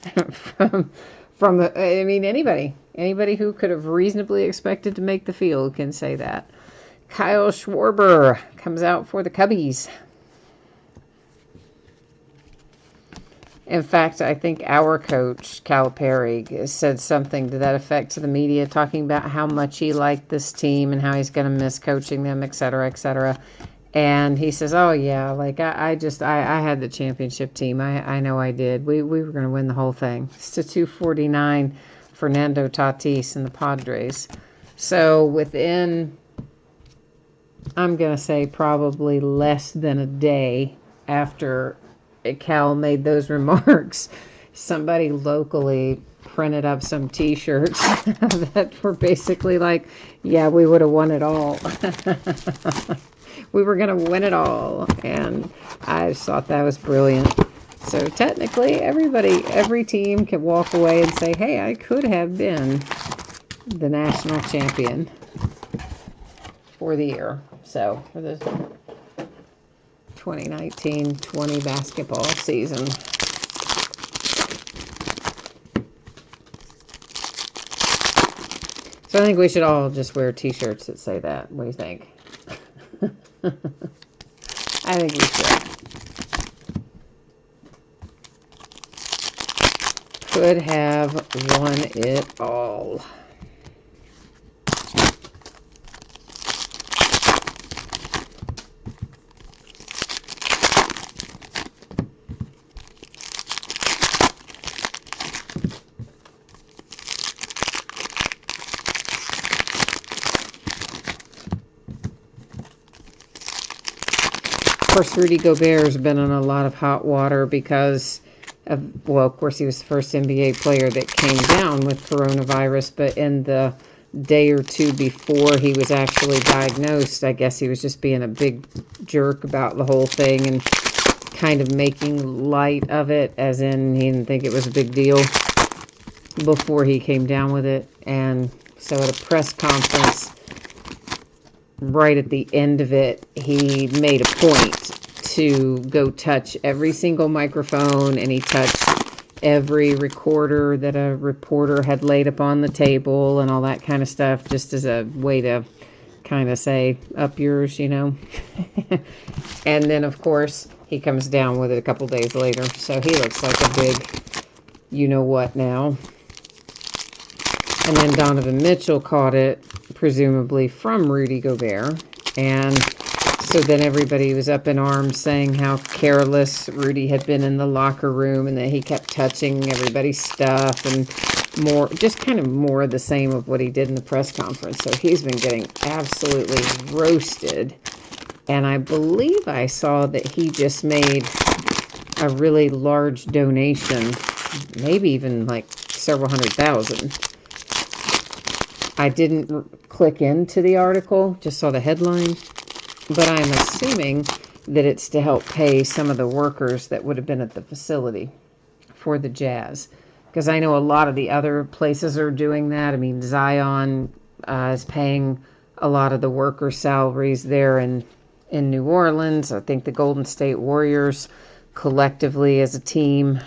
Anybody who could have reasonably expected to make the field can say that. Kyle Schwarber comes out for the Cubbies. In fact, I think our coach, Calipari, said something to that effect to the media, talking about how much he liked this team and how he's going to miss coaching them, et cetera, et cetera. And he says, oh, yeah, like I had the championship team. I know I did. We were going to win the whole thing. It's to 249, Fernando Tatis and the Padres. So within, I'm going to say probably less than a day after Cal made those remarks, somebody locally printed up some t-shirts that were basically like, yeah, we would have won it all. We were going to win it all. And I just thought that was brilliant. So technically, every team can walk away and say, hey, I could have been the national champion for the year. So for the 2019-20 basketball season. So I think we should all just wear t-shirts that say that. What do you think? I think we should. Could have won it all. Of course, Rudy Gobert has been in a lot of hot water because Well, of course, he was the first NBA player that came down with coronavirus, but in the day or two before he was actually diagnosed, I guess he was just being a big jerk about the whole thing and kind of making light of it, as in he didn't think it was a big deal before he came down with it. And so at a press conference, right at the end of it, he made a point to go touch every single microphone, and he touched every recorder that a reporter had laid upon the table and all that kind of stuff, just as a way to kind of say, up yours, you know. And then, of course, he comes down with it a couple days later, so he looks like a big you-know-what now. And then Donovan Mitchell caught it, presumably from Rudy Gobert, and so then everybody was up in arms saying how careless Rudy had been in the locker room and that he kept touching everybody's stuff and more, just kind of more of the same of what he did in the press conference. So he's been getting absolutely roasted. And I believe I saw that he just made a really large donation, maybe even like several $100,000. I didn't click into the article, just saw the headline. But I'm assuming that it's to help pay some of the workers that would have been at the facility for the Jazz. Because I know a lot of the other places are doing that. I mean, Zion is paying a lot of the workers' salaries there in New Orleans. I think the Golden State Warriors collectively as a team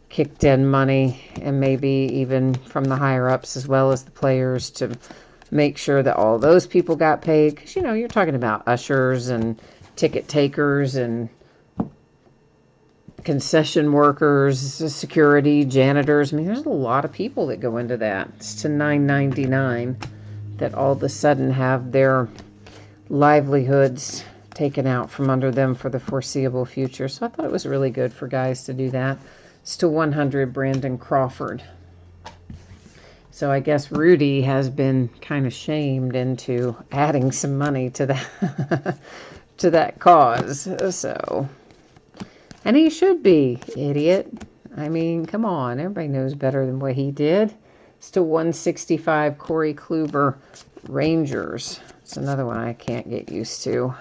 kicked in money, and maybe even from the higher-ups as well as the players, to make sure that all those people got paid. Because, you know, you're talking about ushers and ticket takers and concession workers, security, janitors. I mean, there's a lot of people that go into that. It's to $9.99 that all of a sudden have their livelihoods taken out from under them for the foreseeable future. So I thought it was really good for guys to do that. It's to 100 Brandon Crawford. So I guess Rudy has been kind of shamed into adding some money to that to that cause. So, and he should be, idiot. I mean, come on, everybody knows better than what he did. It's to 165 Corey Kluber Rangers. It's another one I can't get used to.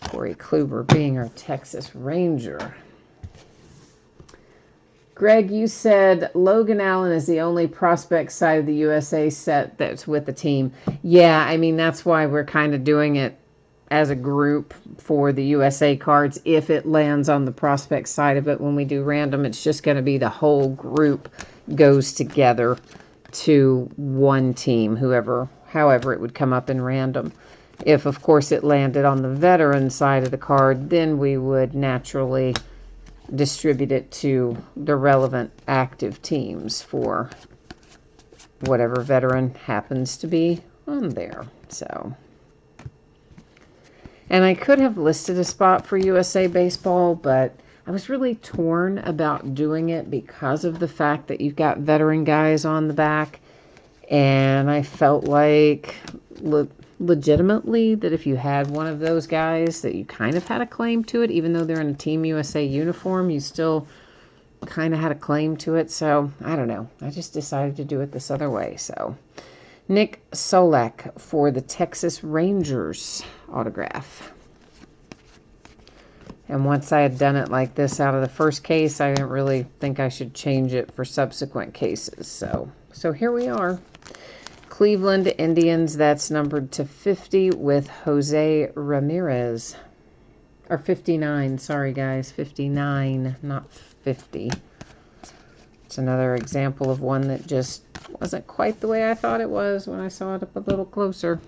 Corey Kluber being our Texas Ranger. Greg, you said Logan Allen is the only prospect side of the USA set that's with the team. Yeah, I mean, that's why we're kind of doing it as a group for the USA cards. If it lands on the prospect side of it when we do random, it's just going to be the whole group goes together to one team, however it would come up in random. If, of course, it landed on the veteran side of the card, then we would naturally distribute it to the relevant active teams for whatever veteran happens to be on there. So, and I could have listed a spot for USA Baseball, but I was really torn about doing it because of the fact that you've got veteran guys on the back, and I felt like legitimately that if you had one of those guys that you kind of had a claim to it, even though they're in a Team USA uniform, you still kind of had a claim to it. So I don't know, I just decided to do it this other way. So Nick Solak for the Texas Rangers autograph. And once I had done it like this out of the first case, I didn't really think I should change it for subsequent cases. So here we are. Cleveland Indians, that's numbered to 50 with Jose Ramirez. Or 59, sorry guys, 59, not 50. It's another example of one that just wasn't quite the way I thought it was when I saw it up a little closer.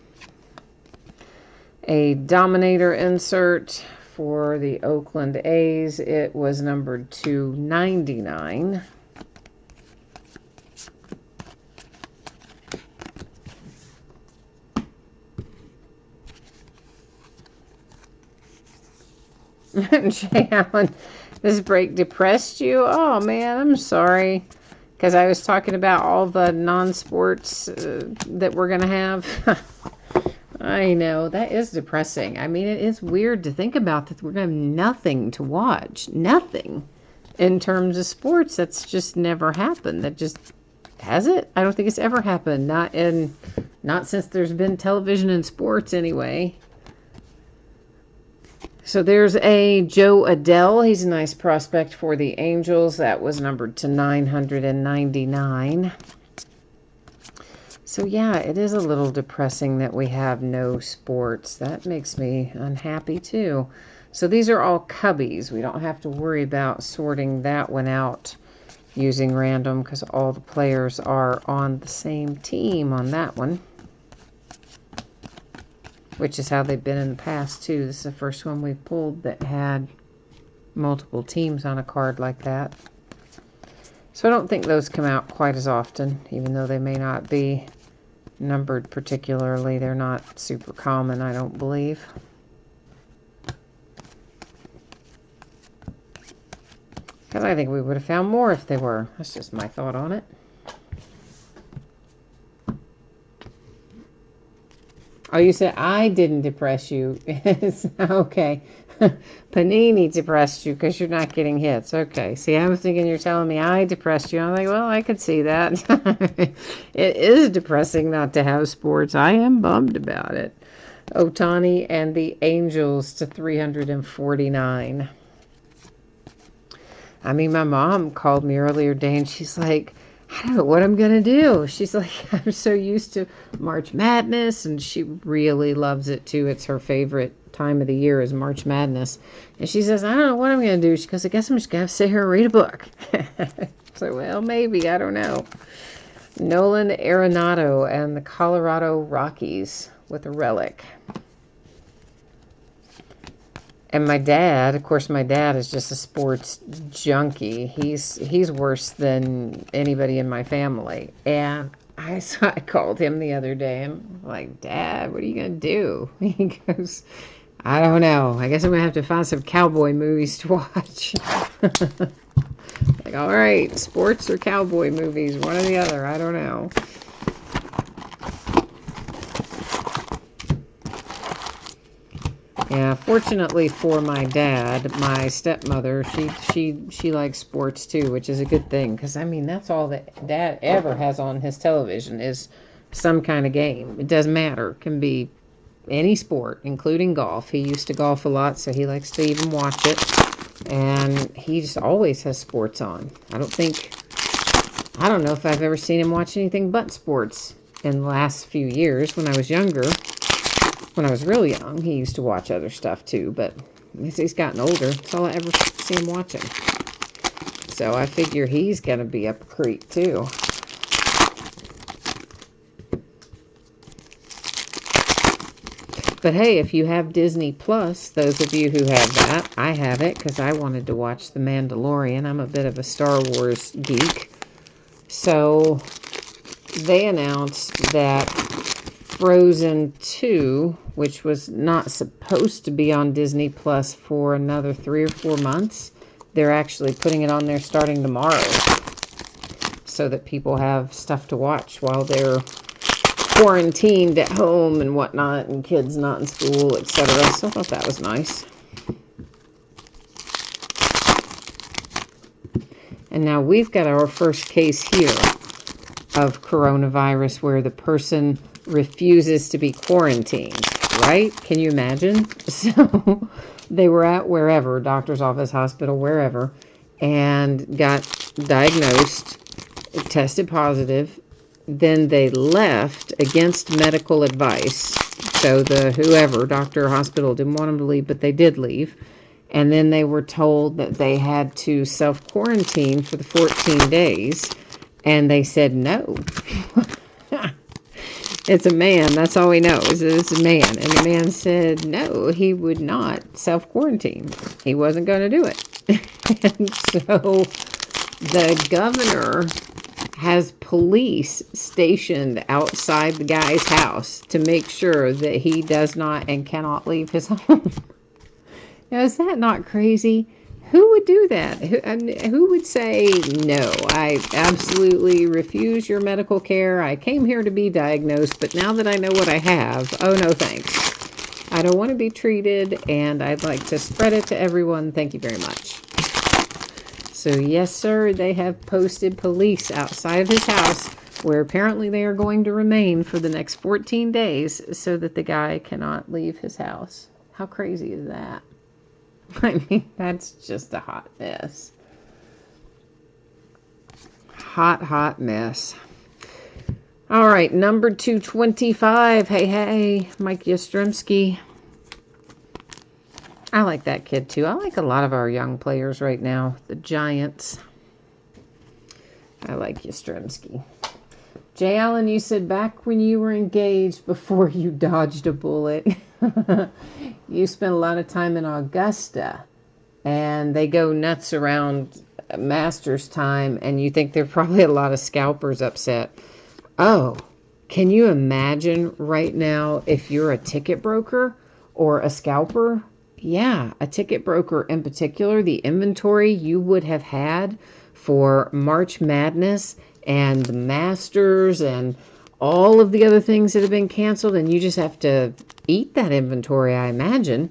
A Dominator insert for the Oakland A's. It was numbered to 99. Jay Allen, this break depressed you? Oh man, I'm sorry. Because I was talking about all the non-sports that we're going to have. I know, that is depressing. I mean, it is weird to think about that we're going to have nothing to watch. Nothing. in terms of sports. That's just never happened. That just has it. I don't think it's ever happened. Not since there's been television and sports anyway. So there's a Joe Adele. He's a nice prospect for the Angels. That was numbered to 999. So yeah, it is a little depressing that we have no sports. That makes me unhappy too. So these are all cubbies. We don't have to worry about sorting that one out using random because all the players are on the same team on that one, which is how they've been in the past too. This is the first one we've pulled that had multiple teams on a card like that. So I don't think those come out quite as often, even though they may not be numbered particularly. They're not super common, I don't believe. Because I think we would have found more if they were. That's just my thought on it. Oh, you said I didn't depress you. Okay. Panini depressed you because you're not getting hits. Okay. See, I was thinking you're telling me I depressed you. I'm like, well, I could see that. It is depressing not to have sports. I am bummed about it. Ohtani and the Angels to 349. I mean, my mom called me earlier today and she's like, I don't know what I'm going to do. She's like, I'm so used to March Madness, and she really loves it too. It's her favorite time of the year is March Madness. And she says, I don't know what I'm going to do. She goes, I guess I'm just going to have to sit here and read a book. So, well, maybe. I don't know. Nolan Arenado and the Colorado Rockies with a relic. And my dad, of course, my dad is just a sports junkie. He's worse than anybody in my family. And I called him the other day and I'm like, Dad, what are you going to do? He goes, I don't know. I guess I'm going to have to find some cowboy movies to watch. Like, all right, sports or cowboy movies, one or the other. I don't know. Yeah, fortunately for my dad, my stepmother, she likes sports too, which is a good thing. Because, I mean, that's all that Dad ever has on his television is some kind of game. It doesn't matter. It can be any sport, including golf. He used to golf a lot, so he likes to even watch it. And he just always has sports on. I don't know if I've ever seen him watch anything but sports in the last few years. When I was younger, when I was real young, he used to watch other stuff too, but as he's gotten older, that's all I ever see him watching. So I figure he's going to be up a creek too. But hey, if you have Disney Plus, those of you who have that, I have it because I wanted to watch The Mandalorian. I'm a bit of a Star Wars geek. So they announced that Frozen 2, which was not supposed to be on Disney Plus for another 3 or 4 months, they're actually putting it on there starting tomorrow so that people have stuff to watch while they're quarantined at home and whatnot, and kids not in school, etc. So I thought that was nice. And now we've got our first case here of coronavirus where the person refuses to be quarantined, right? Can you imagine? So they were at wherever, doctor's office, hospital, wherever, and got diagnosed, tested positive. Then they left against medical advice. So the whoever, doctor or hospital, didn't want them to leave, but they did leave. And then they were told that they had to self-quarantine for the 14 days. And they said no. It's a man. That's all we know is that it's a man. And the man said no, he would not self-quarantine. He wasn't going to do it. And so the governor has police stationed outside the guy's house to make sure that he does not and cannot leave his home. Now, is that not crazy? Who would do that? Who would say, no, I absolutely refuse your medical care. I came here to be diagnosed, but now that I know what I have, oh, no, thanks. I don't want to be treated, and I'd like to spread it to everyone. Thank you very much. So yes, sir, they have posted police outside of his house, where apparently they are going to remain for the next 14 days so that the guy cannot leave his house. How crazy is that? I mean, that's just a hot mess. Hot, hot mess. All right, number 225. Hey, Mike Yastrzemski. I like that kid, too. I like a lot of our young players right now. The Giants. I like Yastrzemski. Jay Allen, you said back when you were engaged before you dodged a bullet, you spent a lot of time in Augusta, and they go nuts around Masters time, and you think there are probably a lot of scalpers upset. Oh, can you imagine right now if you're a ticket broker or a scalper? Yeah, a ticket broker in particular, the inventory you would have had for March Madness and the Masters and all of the other things that have been canceled, and you just have to eat that inventory, I imagine.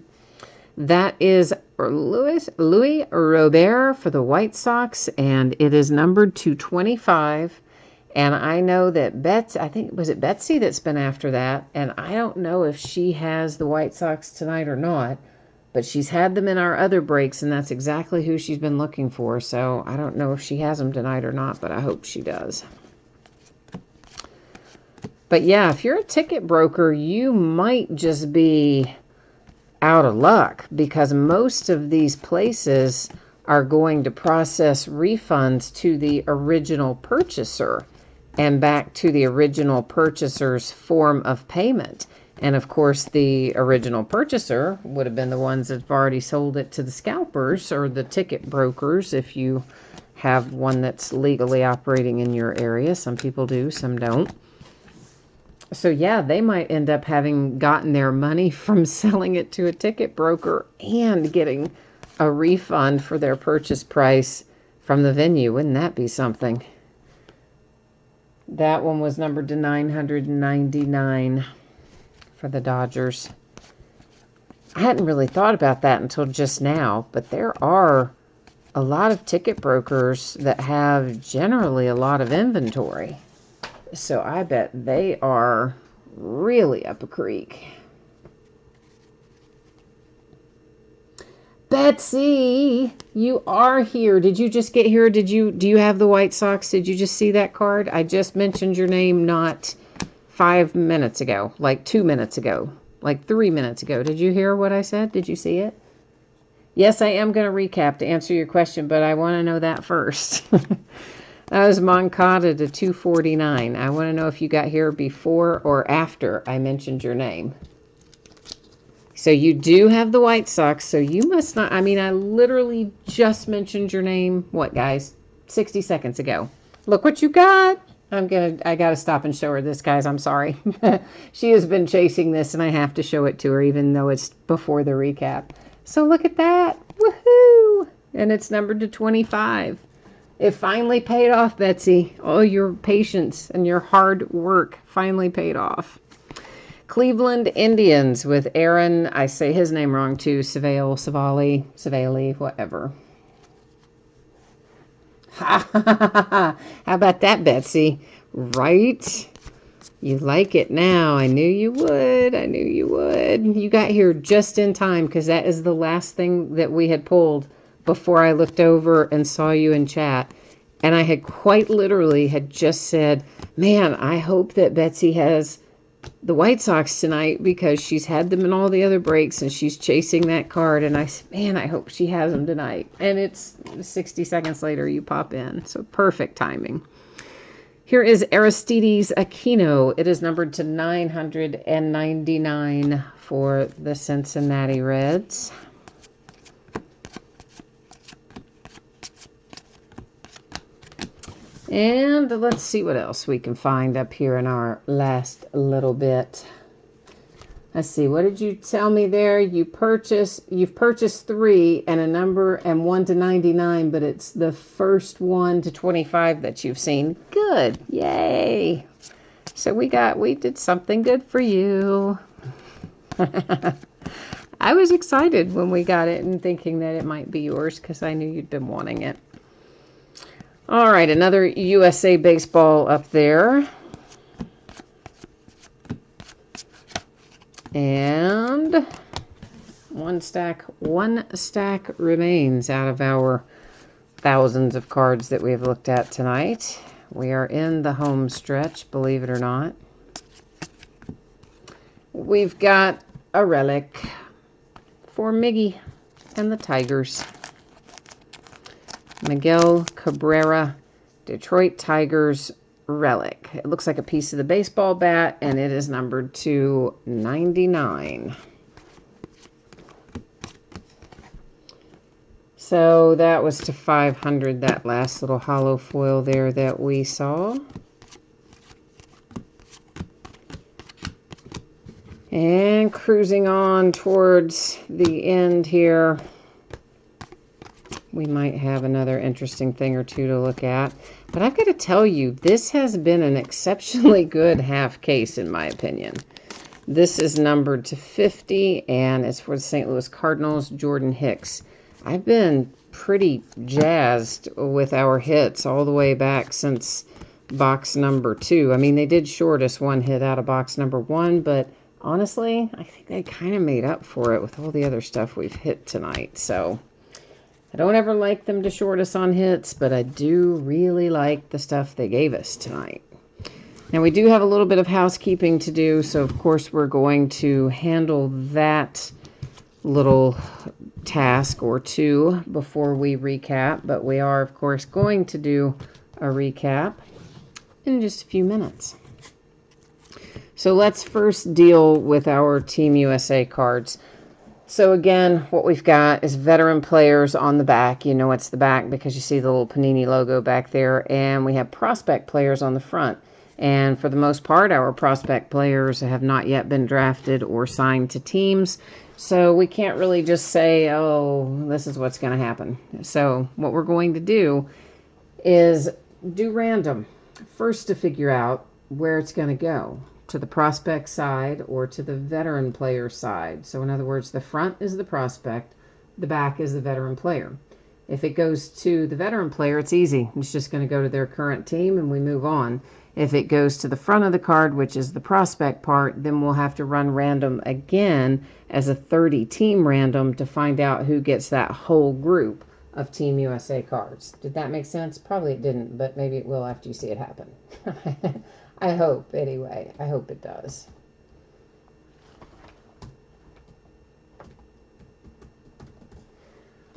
That is Louis Robert for the White Sox, and it is numbered 225. And I know that was it Betsy that's been after that, and I don't know if she has the White Sox tonight or not, but she's had them in our other breaks, and that's exactly who she's been looking for. So I don't know if she has them tonight or not, but I hope she does. But yeah, if you're a ticket broker, you might just be out of luck, because most of these places are going to process refunds to the original purchaser and back to the original purchaser's form of payment. And of course, the original purchaser would have been the ones that have already sold it to the scalpers or the ticket brokers, if you have one that's legally operating in your area. Some people do, some don't. So yeah, they might end up having gotten their money from selling it to a ticket broker and getting a refund for their purchase price from the venue. Wouldn't that be something? That one was numbered to 999 for the Dodgers. I hadn't really thought about that until just now, but there are a lot of ticket brokers that have generally a lot of inventory. So I bet they are really up a creek. Betsy, you are here. Did you just get here? Do you have the White Sox? Did you just see that card? I just mentioned your name not 5 minutes ago, like 2 minutes ago, like 3 minutes ago. Did you hear what I said? Did you see it? Yes, I am going to recap to answer your question, but I want to know that first. That was Moncada to 249. I want to know if you got here before or after I mentioned your name. So you do have the White Sox, so you must not. I mean, I literally just mentioned your name, what, guys? 60 seconds ago. Look what you got. I got to stop and show her this, guys. I'm sorry. She has been chasing this, and I have to show it to her, even though it's before the recap. So look at that. Woohoo! And it's numbered to 25. It finally paid off, Betsy. All your patience and your hard work finally paid off. Cleveland Indians with Aaron, I say his name wrong too, Savali, whatever. How about that, Betsy? Right? You like it now. I knew you would. You got here just in time, because that is the last thing that we had pulled before I looked over and saw you in chat. And I had quite literally had just said, man, I hope that Betsy has the White Sox tonight, because she's had them in all the other breaks and she's chasing that card. And I said, man, I hope she has them tonight. And it's 60 seconds later you pop in. So perfect timing. Here is Aristides Aquino. It is numbered to 999 for the Cincinnati Reds. And let's see what else we can find up here in our last little bit. Let's see, what did you tell me there? You've purchased 3 and a number and 1 to 99, but it's the first 1 to 25 that you've seen. Good. Yay. So we did something good for you. I was excited when we got it and thinking that it might be yours, because I knew you'd been wanting it. All right, another USA baseball up there. And one stack remains out of our thousands of cards that we've looked at tonight. We are in the home stretch, believe it or not. We've got a relic for Miggy and the Tigers. Miguel Cabrera, Detroit Tigers relic. It looks like a piece of the baseball bat, and it is numbered to 99. So that was to 500, that last little hollow foil there that we saw. And cruising on towards the end here, we might have another interesting thing or two to look at. But I've got to tell you, this has been an exceptionally good half case, in my opinion. This is numbered to 50, and it's for the St. Louis Cardinals, Jordan Hicks. I've been pretty jazzed with our hits all the way back since box number 2. I mean, they did short us one hit out of box number 1, but honestly, I think they kind of made up for it with all the other stuff we've hit tonight. So I don't ever like them to short us on hits, but I do really like the stuff they gave us tonight. Now, we do have a little bit of housekeeping to do, so of course we're going to handle that little task or two before we recap, but we are, of course, going to do a recap in just a few minutes. So let's first deal with our Team USA cards. So again, what we've got is veteran players on the back. You know it's the back because you see the little Panini logo back there. And we have prospect players on the front. And for the most part, our prospect players have not yet been drafted or signed to teams. So we can't really just say, oh, this is what's going to happen. So what we're going to do is do random. First, to figure out where it's going to go. To the prospect side or to the veteran player side. So in other words, the front is the prospect, the back is the veteran player. If it goes to the veteran player, it's easy. It's just going to go to their current team and we move on. If it goes to the front of the card, which is the prospect part, then we'll have to run random again as a 30-team random to find out who gets that whole group of Team USA cards. Did that make sense? Probably it didn't, but maybe it will after you see it happen. I hope, anyway. I hope it does.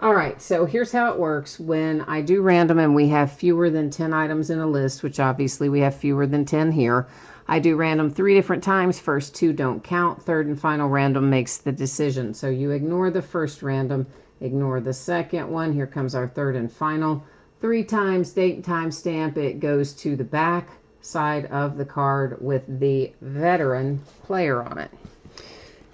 All right, so here's how it works. When I do random and we have fewer than 10 items in a list, which obviously we have fewer than 10 here, I do random 3 different times. First 2 don't count. Third and final random makes the decision. So you ignore the first random, ignore the second one. Here comes our third and final. 3 times, date and time stamp. It goes to the back side of the card with the veteran player on it.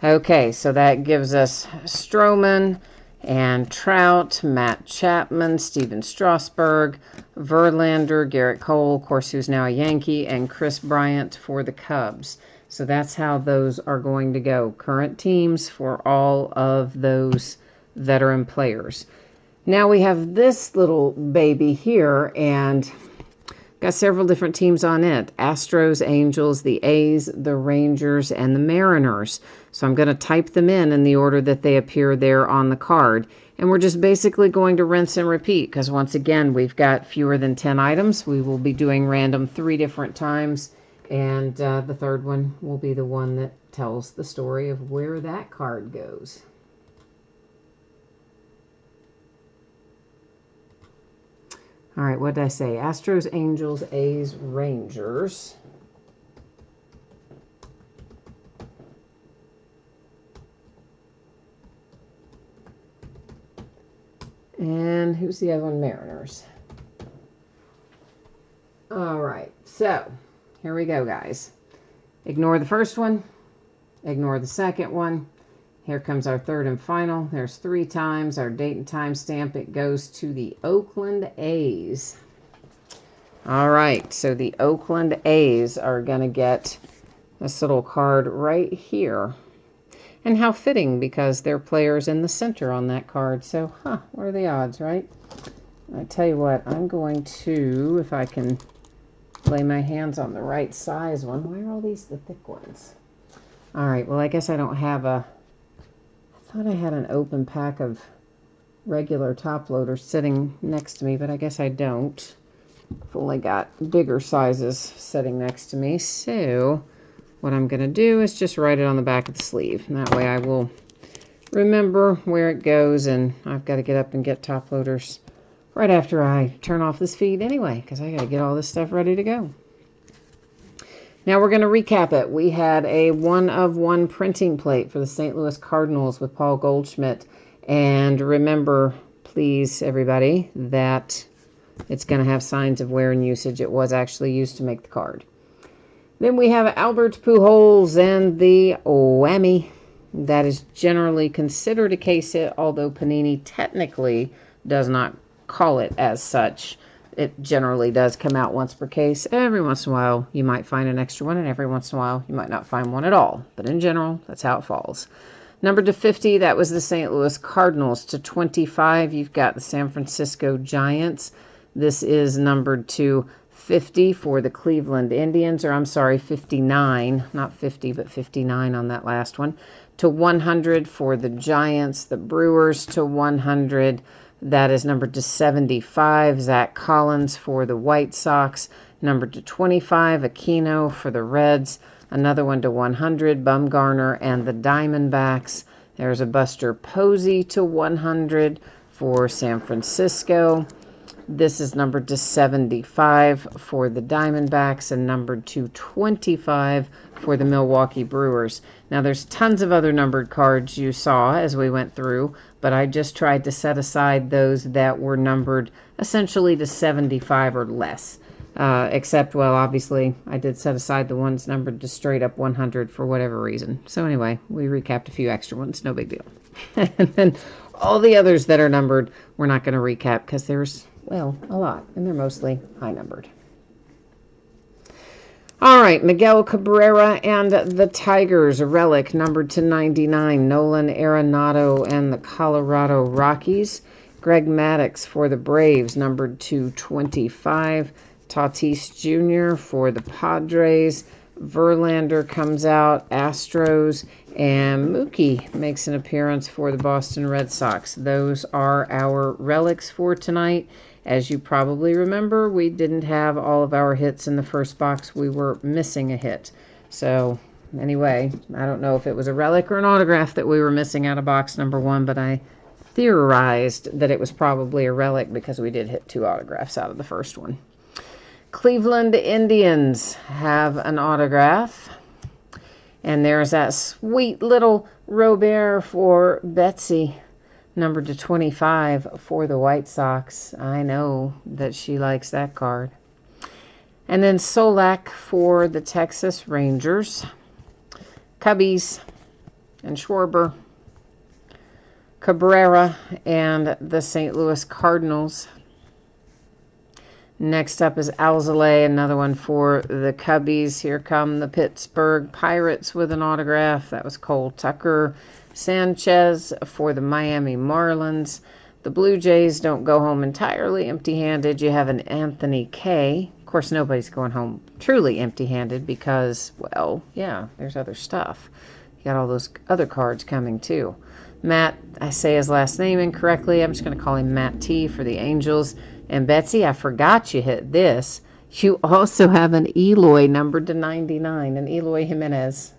Okay, so that gives us Stroman and Trout, Matt Chapman, Steven Strasburg, Verlander, Garrett Cole, of course, who's now a Yankee, and Chris Bryant for the Cubs. So that's how those are going to go. Current teams for all of those veteran players. Now we have this little baby here, and got several different teams on it. Astros, Angels, the A's, the Rangers, and the Mariners. So I'm going to type them in the order that they appear there on the card. And we're just basically going to rinse and repeat because once again, we've got fewer than 10 items. We will be doing random 3 different times. And the third one will be the one that tells the story of where that card goes. All right, what did I say? Astros, Angels, A's, Rangers. And who's the other one? Mariners. All right, so here we go, guys. Ignore the first one. Ignore the second one. Here comes our third and final. There's 3 times. Our date and time stamp. It goes to the Oakland A's. All right, so the Oakland A's are going to get this little card right here. And how fitting, because their player's in the center on that card. So, what are the odds, right? I tell you what, I'm going to, if I can lay my hands on the right size one. Why are all these the thick ones? All right, well, I guess I don't have I thought I had an open pack of regular top loaders sitting next to me, but I guess I don't. I've only got bigger sizes sitting next to me. So what I'm going to do is just write it on the back of the sleeve. And that way I will remember where it goes, and I've got to get up and get top loaders right after I turn off this feed anyway, because I got to get all this stuff ready to go. Now we're going to recap it. We had a 1-of-1 printing plate for the St. Louis Cardinals with Paul Goldschmidt. And remember, please, everybody, that it's going to have signs of wear and usage. It was actually used to make the card. Then we have Albert Pujols and the whammy. That is generally considered a case hit, although Panini technically does not call it as such. It generally does come out once per case. Every once in a while, you might find an extra one, and every once in a while, you might not find one at all. But in general, that's how it falls. Numbered to 50, that was the St. Louis Cardinals. To 25, you've got the San Francisco Giants. This is numbered to 50 for the Cleveland Indians, or I'm sorry, 59, not 50, but 59 on that last one. To 100 for the Giants, the Brewers. To 100, that is numbered to 75, Zach Collins for the White Sox. Numbered to 25, Aquino for the Reds. Another one to 100, Bumgarner and the Diamondbacks. There's a Buster Posey to 100 for San Francisco. This is numbered to 75 for the Diamondbacks and numbered to 25 for the Milwaukee Brewers. Now, there's tons of other numbered cards you saw as we went through, but I just tried to set aside those that were numbered essentially to 75 or less. Except, well, obviously, I did set aside the ones numbered to straight up 100 for whatever reason. So anyway, we recapped a few extra ones. No big deal. And then all the others that are numbered, we're not going to recap because there's, well, a lot. And they're mostly high numbered. All right, Miguel Cabrera and the Tigers, a relic numbered to 99. Nolan Arenado and the Colorado Rockies. Greg Maddux for the Braves, numbered to 25. Tatis Jr. for the Padres. Verlander comes out, Astros, and Mookie makes an appearance for the Boston Red Sox. Those are our relics for tonight. As you probably remember, we didn't have all of our hits in the first box. We were missing a hit. So anyway, I don't know if it was a relic or an autograph that we were missing out of box number 1, but I theorized that it was probably a relic because we did hit 2 autographs out of the first one. Cleveland Indians have an autograph. And there's that sweet little Robert for Betsy, numbered to 25 for the White Sox. I know that she likes that card. And then Solak for the Texas Rangers. Cubbies and Schwarber. Cabrera and the St. Louis Cardinals. Next up is Alzolay, another one for the Cubbies. Here come the Pittsburgh Pirates with an autograph. That was Cole Tucker. Sanchez for the Miami Marlins. The Blue Jays don't go home entirely empty-handed. You have an Anthony Kay. Of course, nobody's going home truly empty-handed because, well, yeah, there's other stuff. You got all those other cards coming too. Matt, I say his last name incorrecly. I'm just going to call him Matt T for the Angels. And Betsy, I forgot you hit this. You also have an Eloy numbered to 99, an Eloy Jimenez.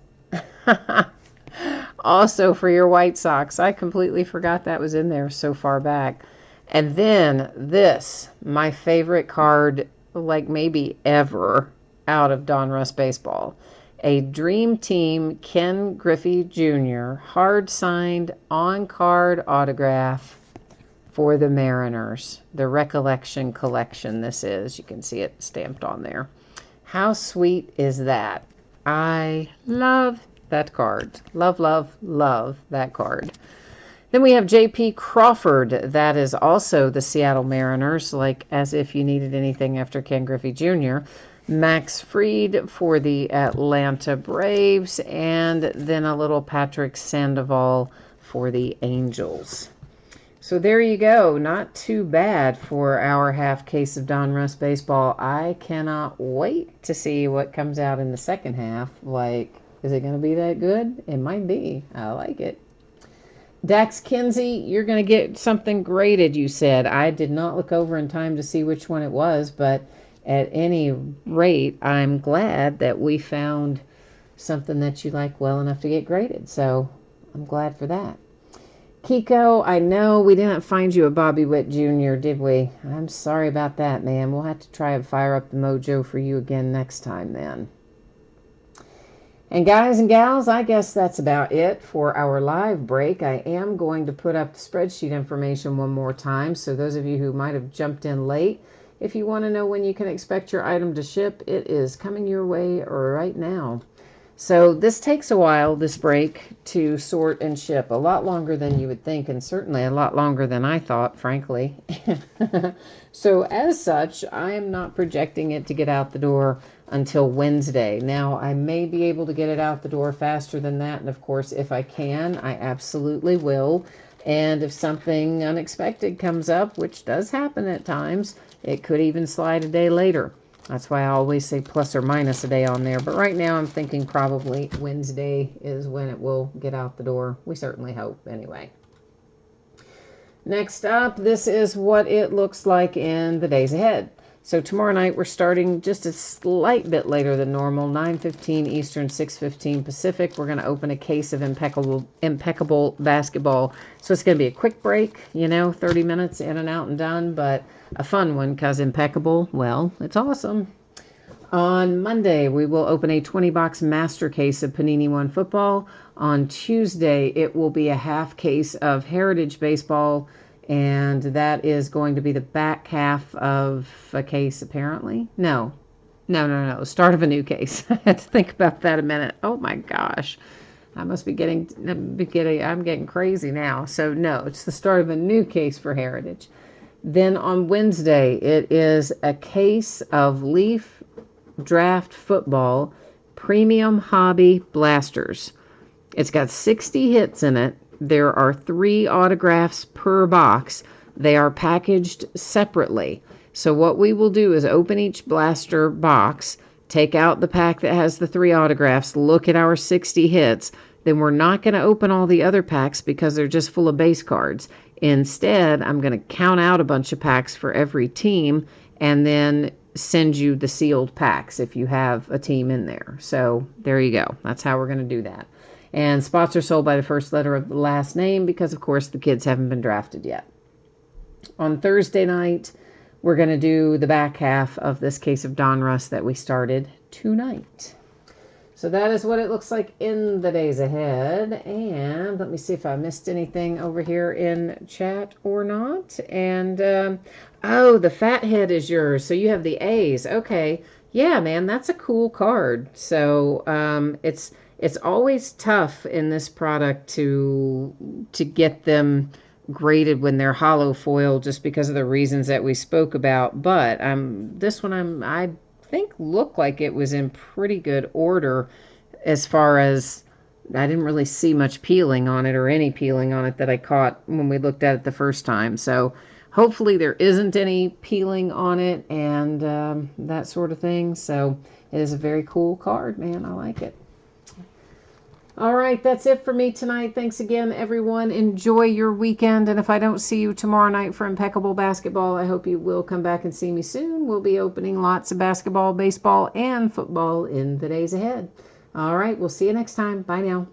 Also for your White Sox. I completely forgot that was in there so far back. And then this, my favorite card, like maybe ever, out of Donruss Baseball. A Dream Team Ken Griffey Jr. hard-signed on-card autograph for the Mariners. The Recollection Collection this is. You can see it stamped on there. How sweet is that? I love that card. Love, love, love that card. Then we have J.P. Crawford. That is also the Seattle Mariners, like as if you needed anything after Ken Griffey Jr. Max Fried for the Atlanta Braves, and then a little Patrick Sandoval for the Angels. So there you go. Not too bad for our half case of donruss baseball. I cannot wait to see what comes out in the second half. Like, is it going to be that good? It might be. I like it. Dax Kinsey, you're going to get something graded, you said. I did not look over in time to see which one it was, but at any rate, I'm glad that we found something that you like well enough to get graded. So I'm glad for that. Kiko, I know we didn't find you a Bobby Witt Jr., did we? I'm sorry about that, man. We'll have to try and fire up the mojo for you again next time, then. And guys and gals, I guess that's about it for our live break. I am going to put up the spreadsheet information one more time. So those of you who might have jumped in late, if you want to know when you can expect your item to ship, it is coming your way right now. So this takes a while, this break, to sort and ship. A lot longer than you would think, and certainly a lot longer than I thought, frankly. So as such, I am not projecting it to get out the door until Wednesday. Now, I may be able to get it out the door faster than that, and of course, if I can, I absolutely will. And if something unexpected comes up, which does happen at times, it could even slide a day later. That's why I always say plus or minus a day on there. But right now I'm thinking probably Wednesday is when it will get out the door. We certainly hope anyway. Next up, this is what it looks like in the days ahead. So tomorrow night we're starting just a slight bit later than normal, 9:15 Eastern, 6:15 Pacific. We're going to open a case of impeccable basketball. So it's going to be a quick break, 30 minutes in and out and done, but a fun one because impeccable, well, it's awesome. On Monday, we will open a 20-box master case of Panini One football. On Tuesday, it will be a half case of Heritage baseball, and that is going to be the back half of a case, apparently. No. Start of a new case. I had to think about that a minute. Oh, my gosh. I must be I'm getting crazy now. So, no, it's the start of a new case for Heritage. Then on Wednesday, it is a case of Leaf Draft Football Premium Hobby Blasters. It's got 60 hits in it. There are 3 autographs per box. They are packaged separately. So what we will do is open each blaster box, take out the pack that has the 3 autographs, look at our 60 hits. Then we're not going to open all the other packs because they're just full of base cards. Instead, I'm going to count out a bunch of packs for every team and then send you the sealed packs if you have a team in there. So there you go. That's how we're going to do that. And spots are sold by the first letter of the last name because, of course, the kids haven't been drafted yet. On Thursday night, we're going to do the back half of this case of donruss that we started tonight. So that is what it looks like in the days ahead. And let me see if I missed anything over here in chat or not. And, the fat head is yours. So you have the A's. Okay. Yeah, man, that's a cool card. So it's always tough in this product to get them graded when they're hollow foil just because of the reasons that we spoke about. But this one I think looked like it was in pretty good order as far as I didn't really see much peeling on it or any peeling on it that I caught when we looked at it the first time. So hopefully there isn't any peeling on it and that sort of thing. So it is a very cool card, man. I like it. All right, that's it for me tonight. Thanks again, everyone. Enjoy your weekend. And if I don't see you tomorrow night for Impeccable Basketball, I hope you will come back and see me soon. We'll be opening lots of basketball, baseball, and football in the days ahead. All right, we'll see you next time. Bye now.